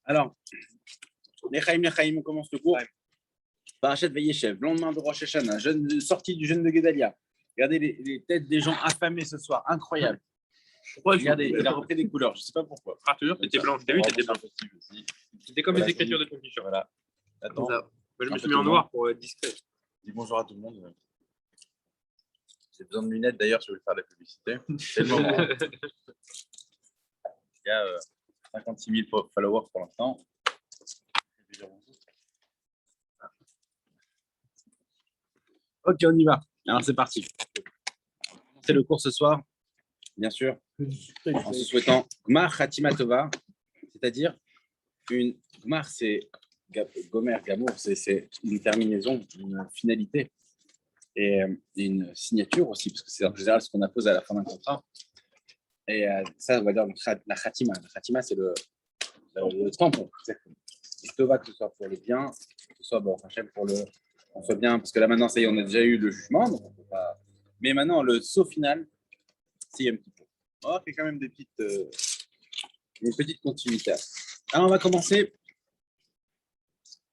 Alors, les Chaim, on commence le cours. Parachat Vayeshev, lendemain de Rosh Hashanah, sortie du jeûne de Guédalia. Regardez les têtes des gens affamés ce soir, incroyable. Regardez, il a repris des couleurs, je ne sais pas pourquoi. Ah, toujours, t'étais blanc, t'as vu, t'étais blanc. C'était comme les écritures de ton t-shirt. Voilà. Attends. Moi, je me suis mis en noir pour être discret. Dis bonjour à tout le monde. J'ai besoin de lunettes d'ailleurs, je vais faire la publicité. C'est le moment. Il y a 56 000 followers pour l'instant. Ok, on y va. Alors c'est parti. C'est le cours ce soir, bien sûr, en se souhaitant Gmar Khatima Tova, c'est-à-dire une Gmar, c'est Gomer, Gamour, c'est une terminaison, une finalité et une signature aussi, parce que c'est en général ce qu'on appose à la fin d'un contrat. Et ça, on va dire la Khatima. La Khatima, c'est le tampon. Tova, que ce soit pour le bien, que ce soit bon, pour le. On soit bien, parce que là maintenant, ça y est, on a déjà eu le jugement. Donc on peut pas... Mais maintenant, le saut final, c'est un petit peu. Oh, il y a quand même une petite continuité. Alors, on va commencer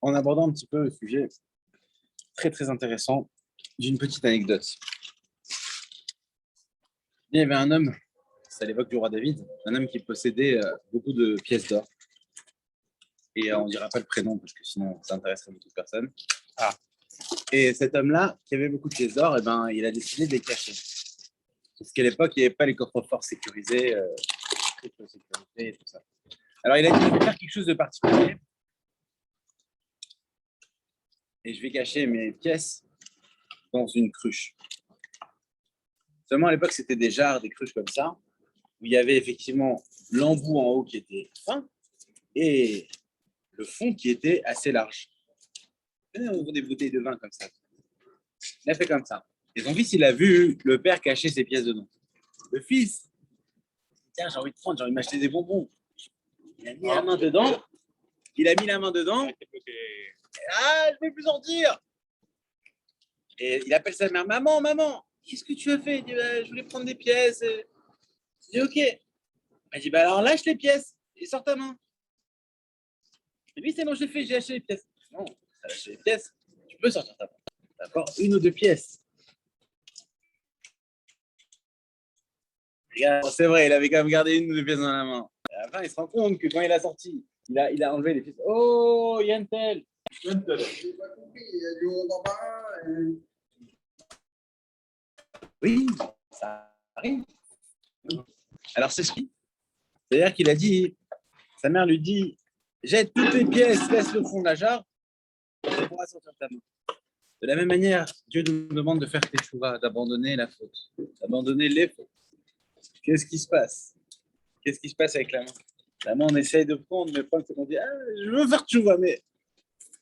en abordant un petit peu le sujet très, très intéressant d'une petite anecdote. Il y avait un homme, c'est à l'époque du roi David, un homme qui possédait beaucoup de pièces d'or. Et on ne dira pas le prénom, parce que sinon, ça intéresserait beaucoup de personnes. Ah. Et cet homme-là, qui avait beaucoup de pièces d'or, eh ben, il a décidé de les cacher. Parce qu'à l'époque, il n'y avait pas les coffres-forts sécurisés, sécurité et tout ça. Alors, il a dit, je vais faire quelque chose de particulier. Et je vais cacher mes pièces dans une cruche. Seulement, à l'époque, c'était des jarres, des cruches comme ça, où il y avait effectivement l'embout en haut qui était fin et le fond qui était assez large. On ouvre des bouteilles de vin comme ça. Il a fait comme ça. Et son fils, il a vu le père cacher ses pièces dedans. Le fils, tiens, j'ai envie de prendre, j'ai envie de m'acheter des bonbons. Il a mis la main dedans. Il a mis la main dedans. Ah, je ne vais plus sortir. Et il appelle sa mère. Maman, maman, qu'est-ce que tu as fait? Il dit, bah, je voulais prendre des pièces. Il dit, ok. Elle dit, bah alors lâche les pièces et sors ta main. Et lui, c'est bon, j'ai acheté les pièces. Non, tu as lâché les pièces, tu peux sortir ta main. D'accord, une ou deux pièces. Regarde, c'est vrai, il avait quand même gardé une ou deux pièces dans la main. Et à la fin, il se rend compte que quand il a sorti, il a enlevé les pièces. Oh, Yantel. Yantel. J'ai pas compris, il y a du monde en bas. Oui, ça arrive. Alors, c'est ce qui. C'est-à-dire qu'il a dit, sa mère lui dit, jette toutes tes pièces, laisse le fond de la jarre, tu pourras sortir ta main. De la même manière, Dieu nous demande de faire tes chouvas, d'abandonner la faute, d'abandonner les fautes. Qu'est-ce qui se passe? Qu'est-ce qui se passe avec la main? La main, on essaye de prendre, mais le problème, c'est qu'on dit, ah, je veux faire tchouva, mais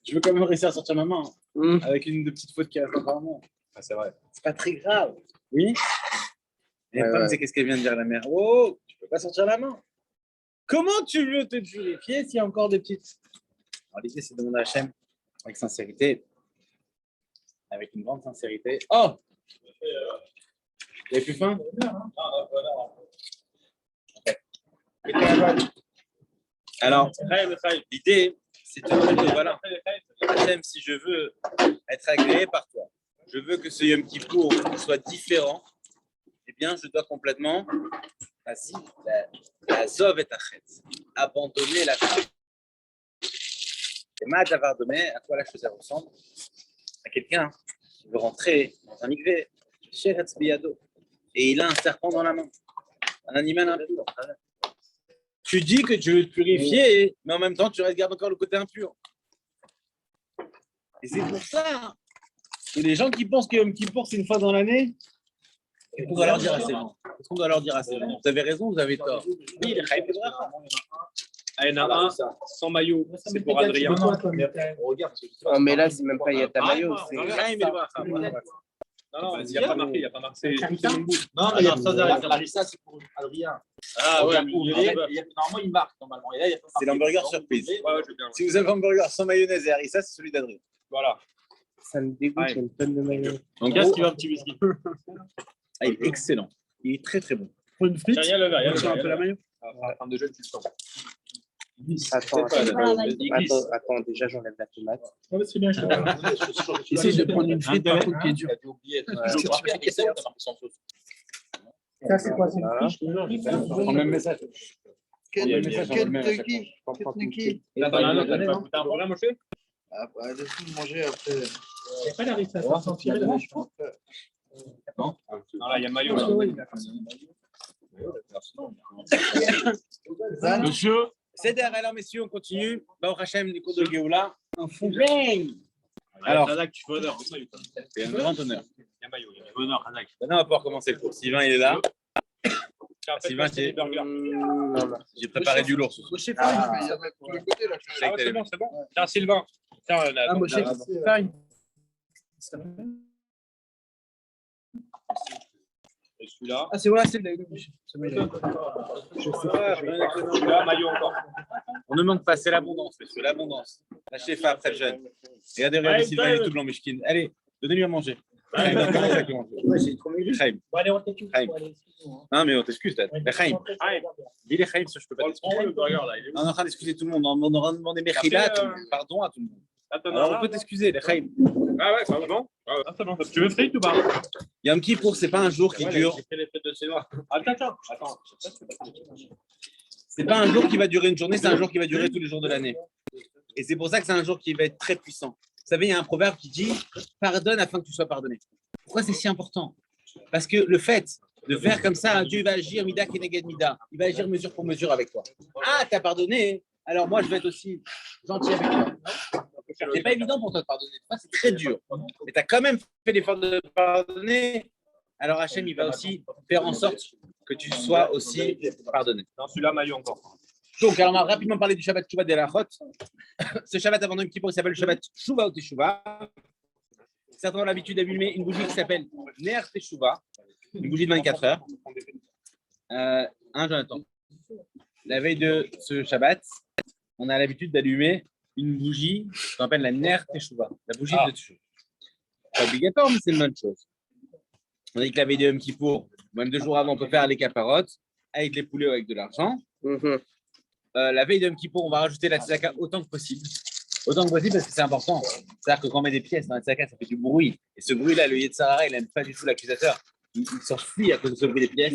je veux quand même réussir à sortir ma main, avec une de petites fautes qui reste apparemment. Ah, c'est vrai. C'est pas très grave. Oui. Et le problème, c'est qu'est-ce qu'elle vient de dire la mère? Oh, tu peux pas sortir la main. Comment tu veux te purifier s'il y a encore des petites? Alors, l'idée, c'est de demander à Hachem avec sincérité. Avec une grande sincérité. Oh! Vous avez plus faim? Alors, l'idée, c'est de dire, voilà, Hachem, si je veux être agréé par toi, je veux que ce Yom Kippour soit différent, eh bien, je dois complètement, la zov et achetz, abandonner la fête. Et Ma'adavardomé, à quoi la chose ressemble? À quelqu'un qui veut rentrer dans un mikvé, sheretz biyado, et il a un serpent dans la main, un animal impur. Tu dis que tu veux te purifier, mais en même temps, tu regardes encore le côté impur. Et c'est pour ça que les gens qui pensent que Yom Kippour, c'est une fois dans l'année, qu'est-ce qu'on doit leur dire à ces gens? Qu'est-ce qu'on doit leur dire à ces gens? Vous avez raison, vous avez tort. Oui, les Chaim Ebracha. Il y en a un sans maillot, c'est pour Adrien. Non, mais là, c'est même pas Yata Maillot. Non, il n'y a pas marqué, il n'y a pas marqué. Non, mais ça, Larissa, c'est pour Adrien. Ah ouais, normalement, il marque, normalement. Et là, il y a pas c'est l'hamburger surprise. Ouais, je veux bien. Si vous avez un hamburger sans mayonnaise et harissa, c'est celui d'Adrien. Voilà. Ça me dégoûte, il y a une tonne de maillot. Donc, Qu'est-ce qu'il veut un petit whisky? il est excellent. Il est très très bon. Pour une frite. Il y a le verre, il y a le verre. Un peu la maillot. Ah, fin de jeûne, tu le sens. Attends, déjà j'enlève la tomate. C'est bien, je Essaye de prendre une frite par contre qui est dure. Ça, c'est quoi? C'est une Voilà. fiche? Le même message. Kentucky. Là, t'en as un autre, tu vas goûter un vrai, Moshe? Laisse-nous manger après. Il n'y a pas la rista, ça s'en tire là. Non, là, il y a maillot. Là. Monsieur. C'est derrière, alors messieurs, on continue. Baruch Hashem, du cours de Géoula. Un fou. Alors, Razak, tu fais honneur. c'est un grand honneur. Il y a maillot. Honneur, Razak. Maintenant, on va pouvoir commencer le cours. Sylvain, il est là. Sylvain, j'ai préparé du lourd. Je vais y mettre pour le côté là. Ah, c'est bon, c'est bon. Tiens, Sylvain. Tiens, là. Et celui-là. Ah, c'est voilà, c'est le. Celui-là, maillot encore. On ne manque pas, c'est l'abondance, monsieur, l'abondance. Lâchez les femmes, très jeune. Regardez, regardez, Sylvain, il est tout blanc, Mishkin. Allez, donnez-lui à manger. Chaim, commence avec le manger. Chaim. Bon, allez, on t'écoute. Chaim. Non, mais on t'excuse, là. Chaim. Dis les Chaim, ça, je peux pas t'excuser. Le burger, là. On est en train d'excuser tout le monde. On est en train de demander Mechila, pardon à tout le monde. Alors, on peut t'excuser, les Chaim. Ah ouais, ça va, bon. Ça va. Tu veux frites ou pas? Yom Kippour, c'est pas un jour qui dure. Attends. C'est pas un jour qui va durer une journée, c'est un jour qui va durer tous les jours de l'année. Et c'est pour ça que c'est un jour qui va être très puissant. Vous savez, il y a un proverbe qui dit « Pardonne afin que tu sois pardonné ». Pourquoi c'est si important? Parce que le fait de faire comme ça, Dieu va agir mida keneged mida. Il va agir mesure pour mesure avec toi. Ah, t'as pardonné, alors moi je vais être aussi gentil avec toi. C'est pas évident pour toi de pardonner. C'est très dur. Mais tu as quand même fait l'effort de pardonner. Alors Hachem, il va aussi faire en sorte que tu sois aussi pardonné. Non, celui-là, maillot encore. Donc, alors on va rapidement parler du Shabbat Teshuvah de Lachot. Ce Shabbat avant Yom Kippour, il s'appelle le Shabbat Teshuvah ou Teshuvah. Certains ont l'habitude d'allumer une bougie qui s'appelle Ner Teshuvah, une bougie de 24 heures. Jonathan. La veille de ce Shabbat, on a l'habitude d'allumer une bougie qu'on appelle la Ner Teshuvah, la bougie de Teshuvah. C'est pas obligatoire, mais c'est une bonne chose. On dit que la veille de Yom Kippour, même 2 jours avant, on peut faire les caparottes avec les poulets ou avec de l'argent. La veille de Yom Kippour, on va rajouter la tzedaka autant que possible. Autant que possible parce que c'est important. C'est-à-dire que quand on met des pièces dans la tzedaka, ça fait du bruit. Et ce bruit-là, le Yetzirah, il n'aime pas du tout l'accusateur. Il s'enfuit à cause de ce bruit des pièces.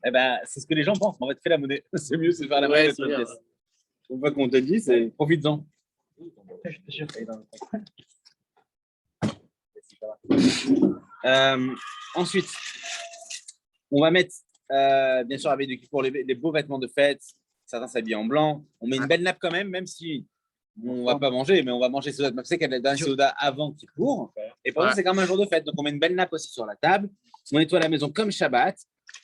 Eh ben, c'est ce que les gens pensent. En fait, fais la monnaie. C'est mieux, c'est de faire la monnaie de la pièce. Une fois qu'on te dit, c'est profites-en. Ensuite, on va mettre, bien sûr, avec pour les beaux vêtements de fête. Certains s'habillent en blanc. On met une belle nappe quand même, même si on ne va pas manger, mais on va manger Seudat. C'est qu'elle a la Seudat avant Kippour. Et pour nous, c'est quand même un jour de fête. Donc, on met une belle nappe aussi sur la table. On nettoie la maison comme Shabbat.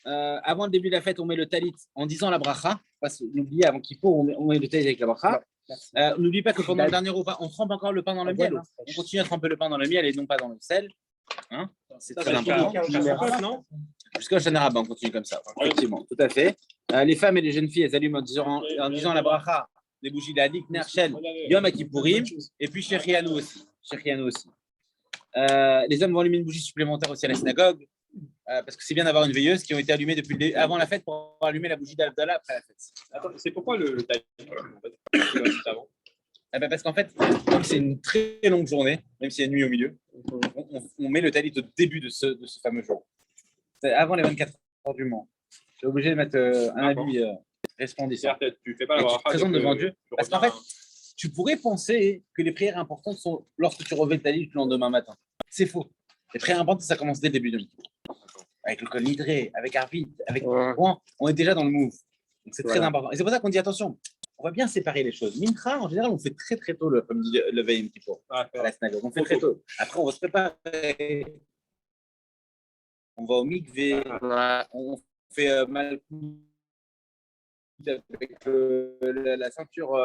Avant le début de la fête, on met le talit en disant la bracha. N'oubliez, avant Kippour, on met le talit avec la bracha. N'oublie pas que pendant le dernier repas, on trempe encore le pain dans le miel. On continue à tremper le pain dans le miel et non pas dans le sel. Hein, c'est très important. Jusqu'au Shana on continue comme ça. Effectivement, tout à fait. Les femmes et les jeunes filles, elles allument en disant la bracha, les bougies de la Dik, Nerchel, Yom Kippourim, et puis Shechianu aussi. Les hommes vont allumer une bougie supplémentaire aussi à la synagogue, parce que c'est bien d'avoir une veilleuse qui ont été allumées depuis avant la fête pour allumer la bougie d'Abdallah après la fête. Attends, c'est pourquoi le taille avant? Parce qu'en fait, comme c'est une très longue journée, même s'il y a une nuit au milieu, on met le talit au début de ce fameux jour. C'est avant les 24 heures du Mans. Tu es obligé de mettre un habit resplendissant. Tu fais pas la bracha. Tu te présentes devant Dieu. Parce qu'en fait, tu pourrais penser que les prières importantes sont lorsque tu revêts le talit le lendemain matin. C'est faux. Les prières importantes, ça commence dès le début de l'année. Avec le Kol Nidré, avec Arvit, avec on est déjà dans le move. Donc c'est très important. Et c'est pour ça qu'on dit attention. On va bien séparer les choses. Mincha, en général, on fait très très tôt comme dit le veille Kippour à la synagogue. On fait très tôt. Après, on va se préparer. On va au mikvé. On fait malcoute avec la ceinture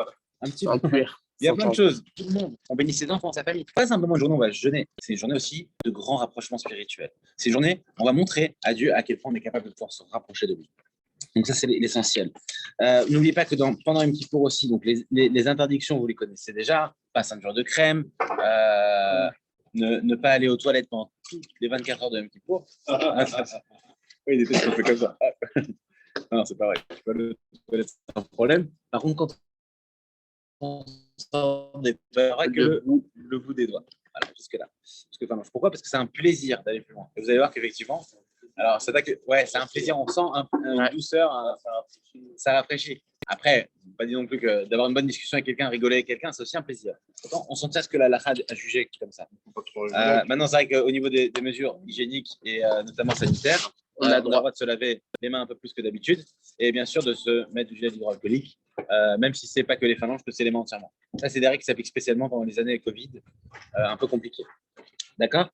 un petit peu. Il y a plein de choses. Tout le monde. On bénit ses enfants, sa famille. Pas simplement une journée où on va jeûner. C'est une journée aussi de grand rapprochement spirituel. C'est une journée où on va montrer à Dieu à quel point on est capable de pouvoir se rapprocher de lui. Donc ça, c'est l'essentiel. N'oubliez pas que pendant Yom Kippour aussi, donc les interdictions, vous les connaissez déjà. Pas ceinture de crème, ne pas aller aux toilettes pendant toutes les 24 heures de Yom Kippour. Oui, des trucs qu'on fait comme ça. Non, c'est pas vrai. Tu peux le toilette sans problème. Par contre, quand on sort des pas que le bout des doigts. Voilà, jusque-là. Parce que, enfin, pourquoi? Parce que c'est un plaisir d'aller plus loin. Et vous allez voir qu'effectivement, alors c'est un plaisir, on sent une douceur, ça rafraîchit. Après, pas dire non plus que d'avoir une bonne discussion avec quelqu'un, rigoler avec quelqu'un, c'est aussi un plaisir. Pourtant, on sent ce que la halakha a jugé comme ça. Maintenant, c'est vrai qu'au niveau des mesures hygiéniques et notamment sanitaires, on a le droit de se laver les mains un peu plus que d'habitude et bien sûr de se mettre du gel hydroalcoolique, même si ce n'est pas que les phalanges, que c'est les mains entièrement. Ça, c'est des règles qui s'appliquent spécialement pendant les années Covid, un peu compliquées. D'accord?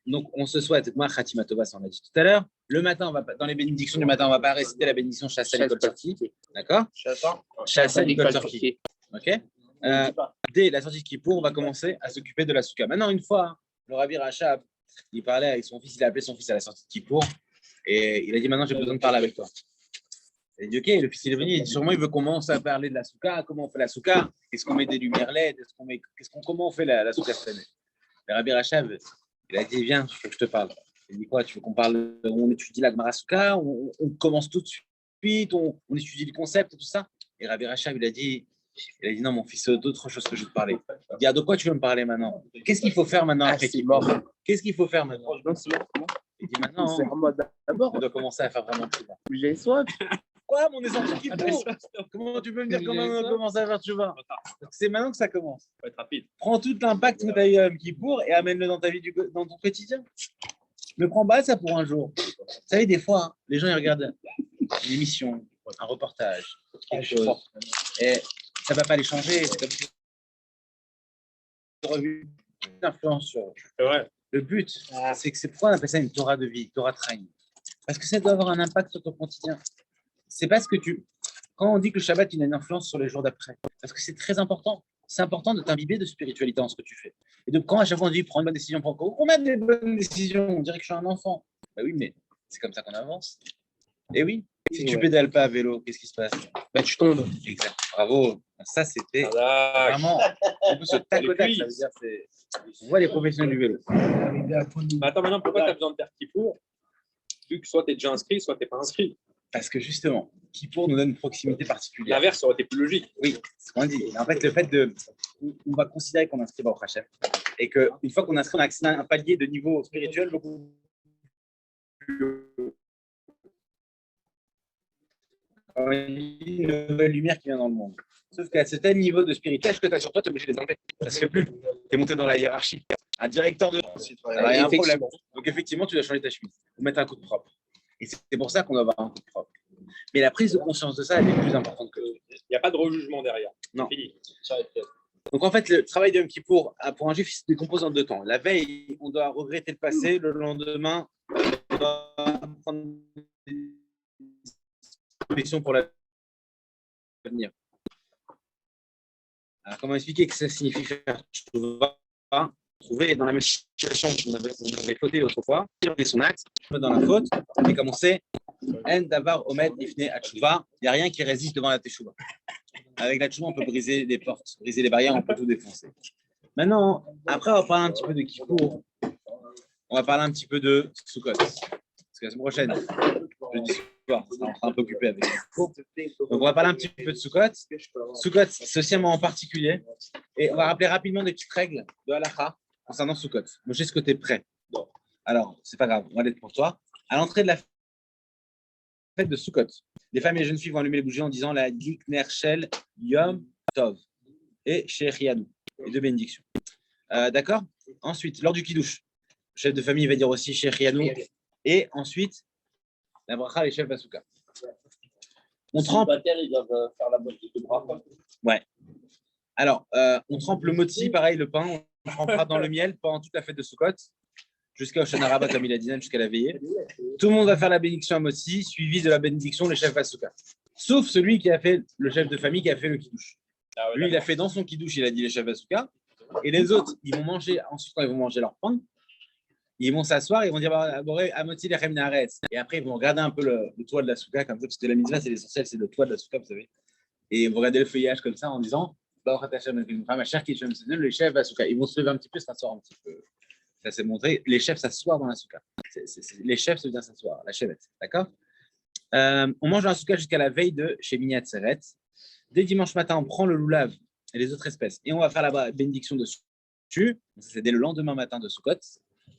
Donc, on se souhaite, moi, Khatima Tova, ça on l'a dit tout à l'heure. Le matin, dans les bénédictions du matin, on ne va pas réciter la bénédiction Chassa Nikol Turki. D'accord? Chassa Nikol Turki. OK? Dès la sortie de Kippour, on va commencer à s'occuper de la souka. Maintenant, une fois, le Rabbi Rachab, il parlait avec son fils, il a appelé son fils à la sortie de Kippour et il a dit maintenant, j'ai besoin de parler avec toi. Il a dit, OK, le fils il est venu, sûrement il veut commencer à parler de la souka, comment on fait la souka, est-ce qu'on met des lumières LED, comment on fait la souka cette année? Le Rabbi Rachab, il a dit, viens, il faut que je te parle. Il dit quoi? Tu veux qu'on parle, on étudie la Gemara Souka, on commence tout de suite, on étudie le concept et tout ça. Et Rabbi Rachab, il a dit, non, mon fils, c'est d'autres choses que je veux te parler. Il dit, de quoi tu veux me parler maintenant? Qu'est-ce qu'il faut faire maintenant après qu'il mort? Qu'est-ce qu'il faut faire maintenant? Il dit, maintenant, on doit commencer à faire vraiment tchouva. J'ai soif. Quoi, mon essence qui faut? Comment tu peux me dire comment on commence à faire tchouva? C'est maintenant que ça commence. Ça va être rapide. Prends tout l'impact que tu as eu à Yom Kippour et amène-le dans ta vie, dans ton quotidien. Ne prends pas ça pour un jour. Vous savez, des fois, hein, les gens ils regardent une émission, un reportage, quelque chose, et ça ne va pas les changer. C'est comme si une influence sur eux. C'est vrai. Le but, c'est que c'est pourquoi on appelle ça une Torah de vie, Torah Train. Parce que ça doit avoir un impact sur ton quotidien. C'est parce que quand on dit que le Shabbat il a une influence sur les jours d'après, parce que c'est très important. C'est important de t'imbiber de spiritualité en ce que tu fais. Et donc, quand à chaque fois on dit prends une bonne décision, on met des bonnes décisions, on dirait que je suis un enfant. Ben oui, mais c'est comme ça qu'on avance. Et oui, si tu pédales pas à vélo, qu'est-ce qui se passe? Ben, tu tombes. Exact. Bravo. Ça, c'était vraiment. En plus, ce tac au tac, ça veut dire c'est. On voit les professionnels du vélo. Attends, maintenant, pourquoi tu as besoin de faire Kippour? Vu que soit tu es déjà inscrit, soit tu n'es pas inscrit. Parce que justement, Kippour nous donne une proximité particulière. L'inverse aurait été plus logique. Oui, c'est ce qu'on dit. En fait, le fait on va considérer qu'on inscrit au Hachem et qu'une fois qu'on inscrit, on a accès à un palier de niveau spirituel beaucoup plus une nouvelle lumière qui vient dans le monde. Sauf qu'à ce tel niveau de spirituel, ce que tu as sur toi, tu es obligé de les enlever. Ça ne se fait plus. Tu es monté dans la hiérarchie. Un directeur de. Alors, il y a un problème. Donc, effectivement, tu dois changer ta chemise ou mettre un coup de propre. Et c'est pour ça qu'on doit avoir un coup de propre. Mais la prise de conscience de ça, elle est plus importante que tout. Il n'y a pas de rejugement derrière. Non. Fini. Donc, en fait, le travail de Yom Kippour, pour un juif, il se décompose en deux temps. La veille, on doit regretter le passé. Le lendemain, on doit prendre des dispositions pour l'avenir. Alors, comment expliquer que ça signifie faire tchouva? Trouver dans la même situation qu'on avait fauté autrefois, tirer son axe, dans la faute, et comme on sait, En davar omed ifne atchouva, il n'y a rien qui résiste devant la teshuva. Avec la teshuva, on peut briser les portes, briser les barrières, on peut tout défoncer. Maintenant, après, on va parler un petit peu de Kippour, on va parler un petit peu de Sukkot. Parce que la semaine prochaine, jeudi soir, on sera un peu occupé avec Kippour. Donc, on va parler un petit peu de Sukkot. Sukkot, c'est aussi un moment particulier. Et on va rappeler rapidement des petites règles de halakha concernant Sukkot. Moi, je sais ce que tu es prêt. Alors, c'est pas grave, on va l'être pour toi. À l'entrée de la fête de Sukkot, les femmes et les jeunes filles vont allumer les bougies en disant la Dik Nershel Yom Tov et Shechianu, les deux bénédictions. D'accord? Ensuite, lors du Kiddush, le chef de famille va dire aussi Shechianu. Et ensuite, la bracha, les chefs Basuka. On trempe. Ils doivent faire la moitié de bras. Ouais. Alors, on trempe le motzi, pareil, le pain, on trempera dans le miel pendant toute la fête de Sukkot, jusqu'à Hoshana Rabbah, comme il a dit, jusqu'à la veillée. Tout le monde va faire la bénédiction à motzi, suivi de la bénédiction des chefs Basuka. Sauf celui qui a fait, le chef de famille qui a fait le kiddush. Lui, il a fait dans son kiddush, il a dit les chefs Basuka. Et les autres, ils vont manger, ensuite, quand ils vont manger leur pain, ils vont s'asseoir, ils vont dire Amoti lechem naaretz. Et après, ils vont regarder un peu le toit de la souka, comme ça, parce que la mitzvah, c'est l'essentiel, c'est le toit de la souka, vous savez. Et ils vont regarder le feuillage comme ça en disant les chefs Basuka. Ils vont se lever un petit peu, s'asseoir un petit peu. Ça s'est montré. Les chefs s'asseoir dans la souka. Les chefs, ça veut dire s'asseoir, la chevette. D'accord? On mange dans la souka jusqu'à la veille de chez Minyat Seret. Dès dimanche matin, on prend le loulav et les autres espèces et on va faire la bénédiction dessus. C'est dès le lendemain matin de Sukkot.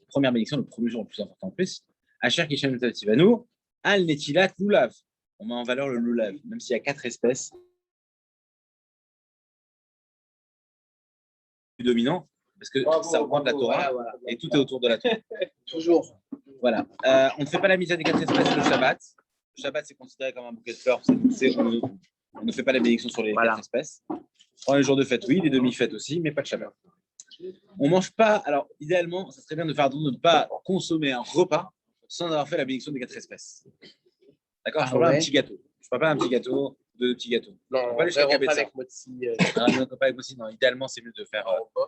Première bénédiction, le premier jour le plus important en plus. Asher Kishem Tivanu, Al Netilat Loulav. On met en valeur le loulav, même s'il y a 4 espèces. Dominant, parce que ça reprend de la Torah et tout est autour de la Torah. Toujours. Voilà. On ne fait pas la mise à des 4 espèces le Shabbat. Le Shabbat, c'est considéré comme un bouquet de fleurs. On ne fait pas la bénédiction sur les 4 espèces. Pendant les jours de fête, oui, les demi-fêtes aussi, mais pas de Shabbat. On ne mange pas. Alors, idéalement, ça serait bien de faire attention de ne pas consommer un repas sans avoir fait la bénédiction des 4 espèces. D'accord. Je parle pas d'un petit gâteau. Je parle pas d'un petit gâteau, de petits gâteaux. Non, pas pas avec Motsi. Non, pas avec Motsi. Non, idéalement, c'est mieux de faire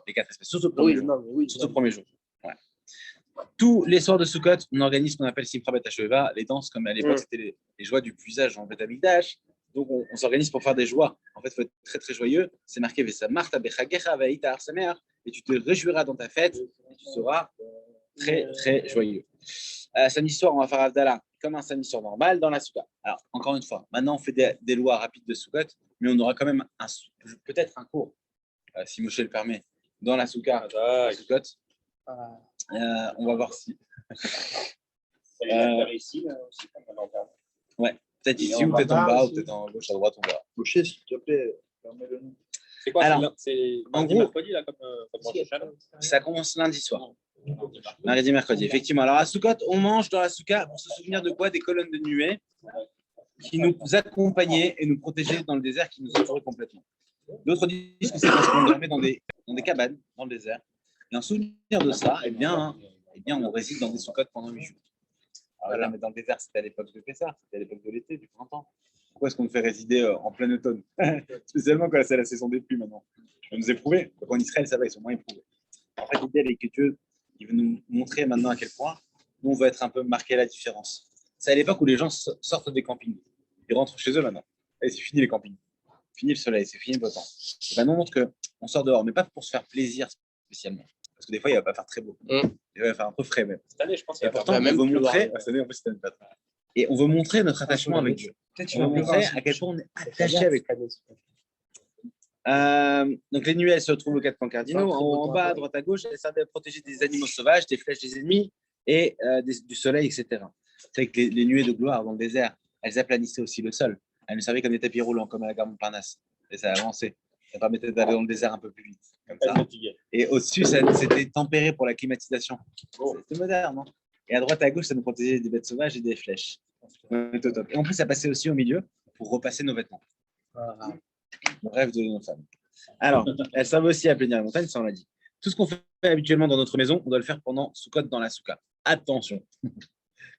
les 4 espèces. Surtout le premier jour. Surtout le premier jour. Ouais. Tous les soirs de Sukkot, on organise ce qu'on appelle Simcha Bet HaShoeva, les danses, comme à l'époque, c'était les joies du puisage en Bet Hamikdash. Donc, on s'organise pour faire des joies. En fait, il faut être très, très joyeux. C'est marqué Vesa Marta Bechagecha Vaïta Arsamer, et tu te réjouiras dans ta fête, et tu seras très, très joyeux. Samedi soir, on va faire Avdallah comme un samedi soir normal dans la Souka. Alors, encore une fois, maintenant, on fait des lois rapides de Sukkot, mais on aura quand même peut-être un cours, si Moshe le permet, dans la Souka à Sukkot. On va voir si. Ouais, peut-être ici, ou peut-être en bas, ou peut-être en gauche, à droite, on verra. Moshe, s'il te plaît, permets-le nous. C'est quoi? Alors, c'est en gros, mercredi, là, comme Rosh Hashanah. Ça commence lundi soir. Mardi, mercredi, effectivement. Alors, à Sukkot, on mange dans la Souka pour se souvenir de quoi? Des colonnes de nuée qui nous accompagnaient et nous protégeaient dans le désert, qui nous entouraient complètement. D'autres disent que c'est parce qu'on dormait dans des cabanes dans le désert. Et en souvenir de ça, eh bien, on réside dans des Sukkot pendant 8 jours. Alors là, mais dans le désert, c'était à l'époque de Pessah, c'était à l'époque de l'été, du printemps. Pourquoi est-ce qu'on nous fait résider en plein automne? Spécialement quand c'est la saison des pluies maintenant. On nous éprouver. Donc en Israël, ça va, ils sont moins éprouvés. En fait, l'idée avec Dieu, il veut nous montrer maintenant à quel point nous, on va être un peu marqué à la différence. C'est à l'époque où les gens sortent des campings. Ils rentrent chez eux maintenant. Et c'est fini les campings. Fini le soleil, c'est fini le beau temps. Et ben, nous, on montre qu'on sort dehors, mais pas pour se faire plaisir spécialement. Parce que des fois, il ne va pas faire très beau. Il va faire un peu frais même. Cette année, je pense qu'il Et va pourtant, faire on veut montrer. Cette année, en plus, c'était pas très. Et on veut montrer notre attachement avec Dieu. On veut montrer à quel point on est attaché avec lui. Donc les nuées, elles se retrouvent aux 4 points cardinaux, en bas, à droite, à gauche. Elles servent à protéger des animaux sauvages, des flèches des ennemis et du soleil, etc. C'est que les nuées de gloire dans le désert, elles aplanissaient aussi le sol. Elles nous servaient comme des tapis roulants, comme à la gare Montparnasse. Et ça avançait. Ça permettait d'aller dans le désert un peu plus vite. Comme ça. Et au-dessus, c'était tempéré pour la climatisation. C'était moderne, non? Et à droite, à gauche, ça nous protégeait des bêtes sauvages et des flèches. Et en plus, ça passait aussi au milieu pour repasser nos vêtements. Le rêve de nos femmes. Alors, elles servent aussi à plénir la montagne, ça on l'a dit. Tout ce qu'on fait habituellement dans notre maison, on doit le faire pendant Sukkot dans la souka. Attention,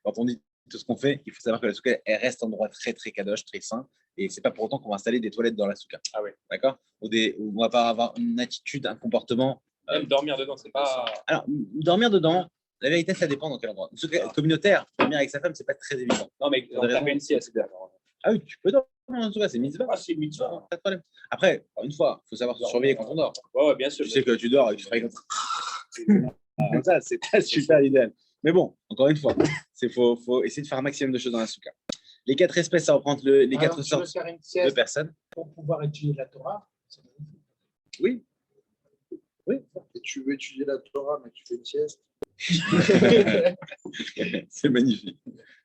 quand on dit tout ce qu'on fait, il faut savoir que la souka, elle reste un endroit très très kadosh, très sain, et c'est pas pour autant qu'on va installer des toilettes dans la souka. Ah ouais. D'accord? Ou on va pas avoir une attitude, un comportement. Même dormir dedans, c'est pas. Alors, dormir dedans, la vérité, ça dépend dans quel endroit. Une souka communautaire, dormir avec sa femme, c'est pas très évident. Non, mais on taper une sieste. Ah oui, tu peux dormir en souka, c'est mitzvah. Ah, c'est mitzvah. Pas de problème. Après, une fois, il faut savoir se surveiller quand on dort. Ouais, bien sûr. Tu sais que tu dors et que tu travailles comme ça, c'est pas super idéal. Mais bon, encore une fois, il faut essayer de faire un maximum de choses dans la souka. Les 4 espèces, ça reprend les 4 sortes de personnes. Pour pouvoir étudier la Torah. Oui. Oui. Et tu veux étudier la Torah, mais tu fais une sieste. C'est magnifique.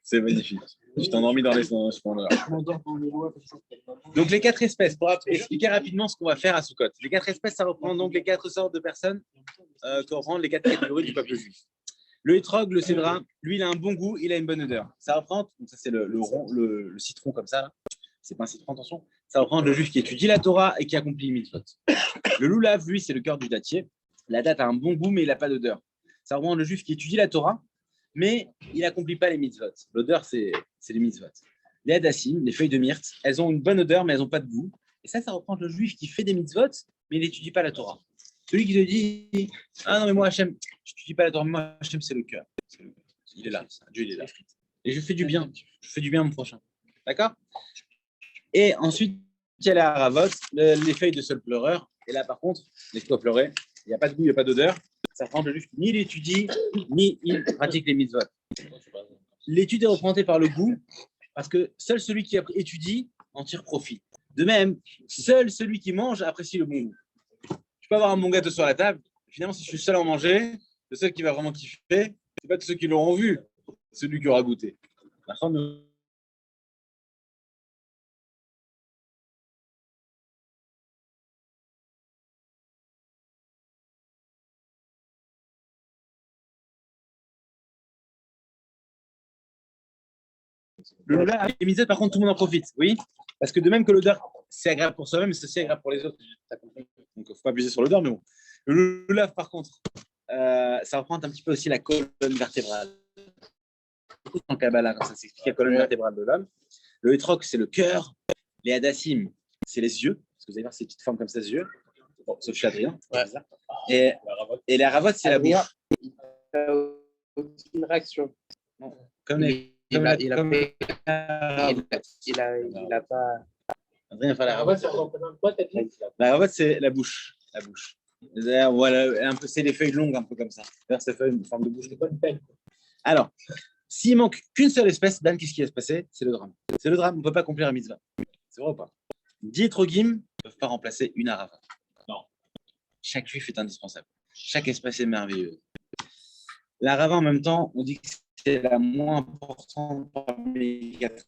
C'est magnifique. Je t'en endormis dans les sens. Donc, les 4 espèces, pour expliquer rapidement ce qu'on va faire à Sukkot. Les 4 espèces, ça reprend donc les 4 sortes de personnes qui reprennent les 4 catégories du peuple juif. Le hétrog, le cédra, lui, il a un bon goût, il a une bonne odeur. Ça reprend, donc ça c'est le citron comme ça, là. C'est pas un citron, attention. Ça reprend le juif qui étudie la Torah et qui accomplit les mitzvot. Le loulav, lui, c'est le cœur du dattier. La date a un bon goût, mais il n'a pas d'odeur. Ça reprend le juif qui étudie la Torah, mais il n'accomplit pas les mitzvot. L'odeur, c'est les mitzvot. Les hadassim, les feuilles de myrte, elles ont une bonne odeur, mais elles n'ont pas de goût. Et ça reprend le juif qui fait des mitzvot, mais il n'étudie pas la Torah. Celui qui te dit « Ah non, mais moi, Hachem, je n'étudie pas la Torah, moi, Hachem, c'est le cœur. Il est là, Dieu, il est là. Et je fais du bien. Je fais du bien à mon prochain. » D'accord? Et ensuite, il y a la haravot, les feuilles de seul pleureur. Et là, par contre, les quoi pleurer, il n'y a pas de goût, il n'y a pas d'odeur. Ça prend le juif ni il étudie, ni il pratique les mitzvot. L'étude est représentée par le goût. Parce que seul celui qui étudie en tire profit. De même, seul celui qui mange apprécie le bon goût. Je peux avoir un bon gâteau sur la table. Finalement, si je suis seul à en manger, le seul qui va vraiment kiffer, c'est pas de ceux qui l'auront vu, c'est celui qui aura goûté. La fin de... Le lave et misette, par contre, tout le monde en profite. Oui, parce que de même que l'odeur, c'est agréable pour soi-même, mais c'est aussi agréable pour les autres. Donc, il ne faut pas abuser sur l'odeur, mais bon. Le lave, par contre, ça reprend un petit peu aussi la colonne vertébrale. Beaucoup en Kabbalah, quand ça s'explique la colonne vertébrale de l'homme. Le hétroc, c'est le cœur. Les hadassim, c'est les yeux. Parce que vous allez voir ces petites formes comme ça, les yeux. Bon, sauf chez Adrien. Ouais. Et la ravotte, c'est la bouche. Une réaction. Comme les. Il a pas. Adrien fait la ravotte. La ravotte, c'est la bouche. La bouche. Voilà, un peu, c'est les feuilles longues, un peu comme ça. D'ailleurs, ces feuilles, une forme de bouche. Alors, s'il manque qu'une seule espèce, Dan, qu'est-ce qui va se passer? C'est le drame. C'est le drame, on ne peut pas accomplir la mitzvah. C'est vrai ou pas? 10 étrogim ne peuvent pas remplacer une arava. Non. Chaque juif est indispensable. Chaque espèce est merveilleuse. L'arava, en même temps, on dit que c'est la moins importante parmi les 4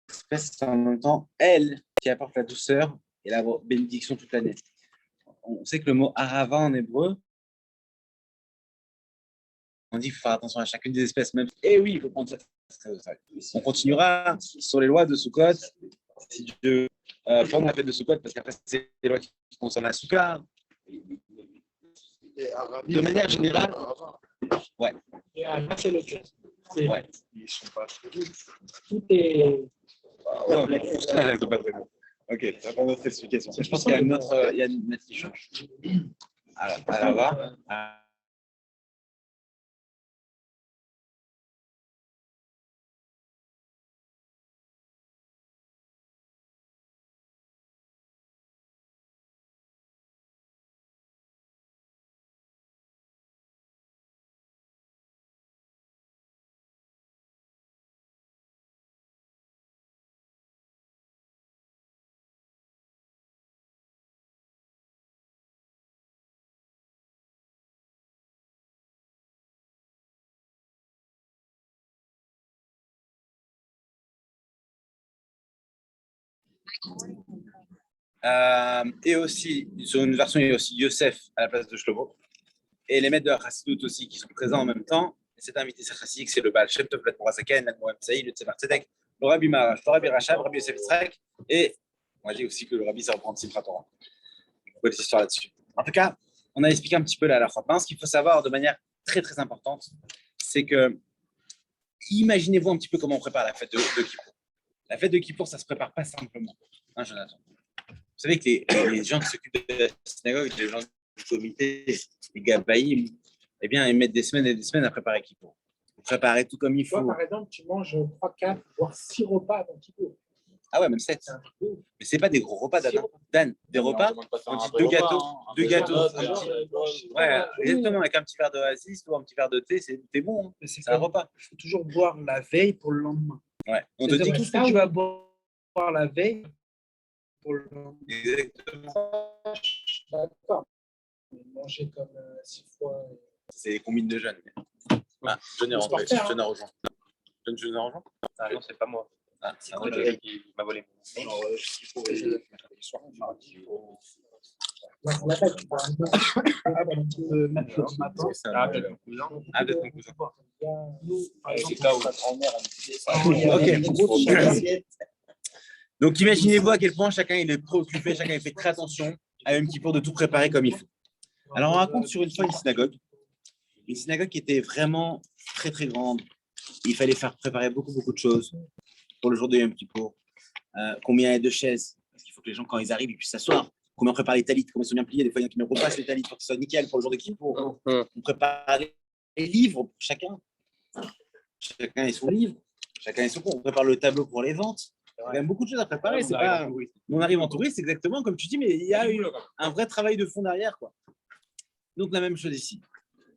espèces. En même temps, elle qui apporte la douceur et la bénédiction toute l'année. On sait que le mot arava en hébreu, on dit qu'il faut faire attention à chacune des espèces, même. Et oui, il faut prendre ça. On continuera sur les lois de Sukkot, si Dieu pendant la fête de Sukkot, parce qu'après, c'est les lois qui concernent la Sukkot. De manière générale, ouais. Et là, c'est le cas. Ouais. Ils sont pas très Tout est. Non, c'est pas très bon. Ok, ça va prendre notre explication. Je pense qu'il y a une autre, qui change. Alors, va. Et aussi, sur une version, il y a aussi Yosef à la place de Shlomo. Et les maîtres de la Chassidut aussi qui sont présents en même temps. Et cet invité chassidique, c'est le Baal Shem Tov, le Mourazaken, le Mohamed Saïd, le Tzemar Tzedek, le Rabbi Maharash, le Rabbi Rachab, le Rabbi Yosef Yitzhak. Et moi, j'ai aussi que le Rabbi, ça reprend Simchat Torah. Bonne histoire là-dessus. En tout cas, on a expliqué un petit peu la halakha. Ce qu'il faut savoir de manière très, très importante, c'est que imaginez-vous un petit peu comment on prépare la fête de Kippour. La fête de Kippour, ça ne se prépare pas simplement. Hein, Jonathan? Vous savez que les gens qui s'occupent de la synagogue, les gens du comité, les Gabaïm, eh bien, ils mettent des semaines et des semaines à préparer Kippour. Vous préparez tout comme il faut. Toi, par exemple, tu manges 3, 4, voire 6 repas avant Kippour. Ah ouais, même 7. Mais ce n'est pas des gros repas, Dan. Des repas, on dit 2 gâteaux. 2 gâteaux. Ouais, exactement, avec un petit verre d'oasis ou un petit verre de thé, c'est bon. Hein. C'est un repas. Il faut toujours boire la veille pour le lendemain. Ouais. On te dit tout ce que tu vas boire la veille pour le lendemain. Exactement. D'accord. Manger comme 6 fois. C'est des combines de jeunes. Ah, jeune est rentré. Jeune a rejoint. Jeune a rejoint. Ah non, c'est pas moi. Ah, c'est un autre qui m'a volé. Mercredi matin. Ah, peut-être mon cousin. Ah, peut-être mon cousin. C'est là où la Ok. Donc, imaginez-vous à quel point chacun il est préoccupé, chacun il fait très attention à Yom Kippour de tout préparer comme il faut. Alors, on raconte sur une fois une synagogue qui était vraiment très très grande. Il fallait faire préparer beaucoup de choses pour le jour de Yom Kippour. Combien il y a de chaises? Parce qu'il faut que les gens, quand ils arrivent, ils puissent s'asseoir. Comment on prépare les talites? Comment ils sont bien pliés? Des fois, il y en a qui ne repassent les talites pour que ce soit nickel pour le jour de Kippour. On prépare les livres pour chacun. Chacun et son livre. Chacun et son cours. On prépare le tableau pour les ventes. Il y a quand même beaucoup de choses à préparer. C'est pas... On arrive en touriste, exactement comme tu dis, mais il y a eu un vrai travail de fond derrière, quoi. Donc, la même chose ici.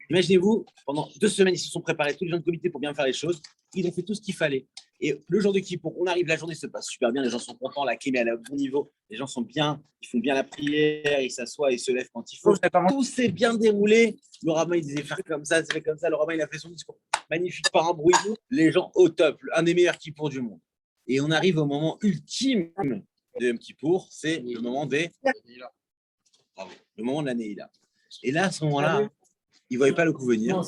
Imaginez-vous, pendant 2 semaines, ils se sont préparés, tous les gens de comité pour bien faire les choses. Ils ont fait tout ce qu'il fallait. Et le jour de Kippour, on arrive, la journée se passe super bien, les gens sont contents, la clim est à bon niveau, les gens sont bien, ils font bien la prière, ils s'assoient, ils se lèvent quand il faut. Tout s'est bien déroulé. Le rabbin, il disait faire comme ça, c'est fait comme ça. Le rabbin, il a fait son discours magnifique par un bruit. Les gens au top, un des meilleurs Kippour du monde. Et on arrive au moment ultime de Yom Kippour, c'est le moment des... Bravo. Le moment de la Neila. Et là, à ce moment-là, ils ne voyaient pas le coup venir.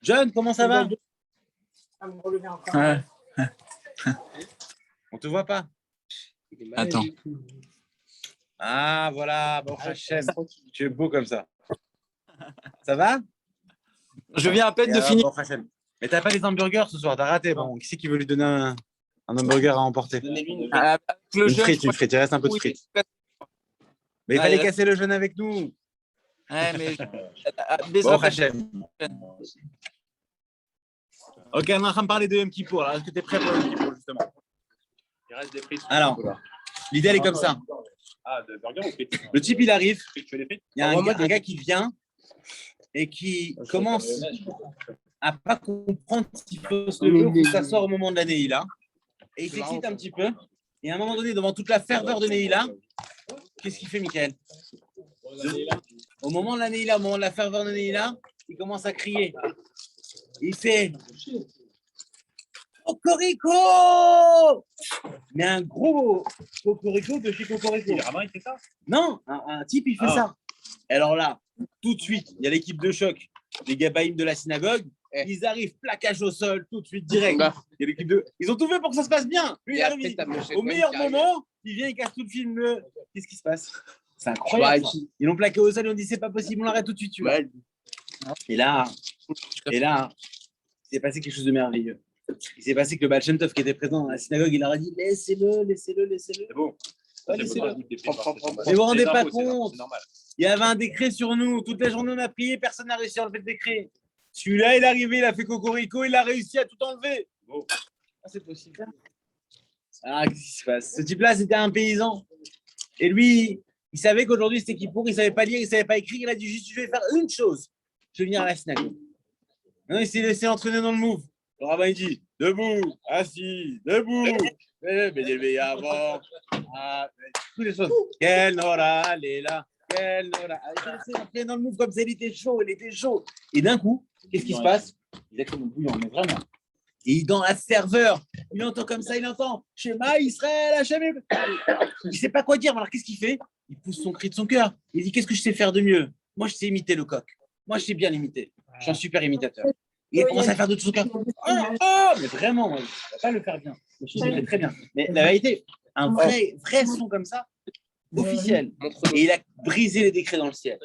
John, comment ça va? Ouais. On te voit pas. Attends. Ah, voilà, bon Hachem, tu es beau comme ça. Ça va? Je viens à peine de finir. Bon Hachem. Mais t'as pas les hamburgers ce soir, t'as raté. Bon, qui c'est qui veut lui donner un hamburger à emporter? Avec le jeûne, Une frite, il reste un peu de frites. Mais il fallait casser le jeûne avec nous. Ouais, mais Bon Hachem. Ok, on est en train de parler de Yom Kippour. Alors, est-ce que tu es prêt pour Yom Kippour, justement? Il reste des frites. Alors, l'idée, elle est comme ça. Ah, de burger ou frites? Le type, il arrive. Tu fais des frites? Il y a un gars qui vient et qui commence à pas comprendre s'il faut se lever ou que ça sort au moment de la Neila. Et il s'excite un petit peu. Et à un moment donné, devant toute la ferveur de Neila, qu'est-ce qu'il fait, Michael? Au moment de la Neila, au moment de la ferveur de Neila, il commence à crier. Il fait Cocorico! Mais un gros Cocorico de chez Cocorico. Le rabbin, il fait ça? Non, un type, il fait ça. Et alors là, tout de suite, il y a l'équipe de choc, les Gabaïm de la synagogue. Ils arrivent, plaquage au sol, tout de suite, direct. Il y a l'équipe de... Ils ont tout fait pour que ça se passe bien. Lui, il arrive, au meilleur moment, il vient, il casse tout le film. Qu'est-ce qui se passe? C'est incroyable. Ils l'ont plaqué au sol, ils ont dit c'est pas possible, on l'arrête tout de suite. Tu vois. Et là, il s'est passé quelque chose de merveilleux. Il s'est passé que le Baal Shem Tov qui était présent dans la synagogue, il leur a dit laissez-le. C'est bon. Laissez-le. Mais vous vous rendez pas compte? Il y avait un décret sur nous. Toute la journée, on a prié, personne n'a réussi à enlever le décret. Celui-là, il est arrivé, il a fait cocorico, il a réussi à tout enlever. C'est possible. Ah, qu'est-ce qui se passe? Ce type-là, c'était un paysan. Et lui, il savait qu'aujourd'hui, c'était Kippour, il ne savait pas lire, il ne savait pas écrire. Il a dit juste, je vais faire une chose. Je vais venir à la synagogue. Non, il s'est laissé entraîner dans le move. Le rabbin, il dit, debout, assis, debout. Mais avant. Toutes les choses. Quelle Nora, Léla. Quelle Nora. Il s'est laissé entraîner dans le move comme ça, il était chaud. Et d'un coup, qu'est-ce qui se passe? Exactement bouillant, mais vraiment. Et dans la ferveur, il entend comme ça, il entend Shema Israël, Hachem. Il ne sait pas quoi dire. Alors qu'est-ce qu'il fait? Il pousse son cri de son cœur. Il dit qu'est-ce que je sais faire de mieux? Moi, je sais imiter le coq. Moi, je sais bien l'imiter. Je suis un super imitateur. Et il commence à faire de tout son cœur. Mais vraiment, moi, je ne vais pas le faire bien. Je le fais très bien. Mais la vérité, un vrai son comme ça, officiel. Et il a brisé les décrets dans le ciel.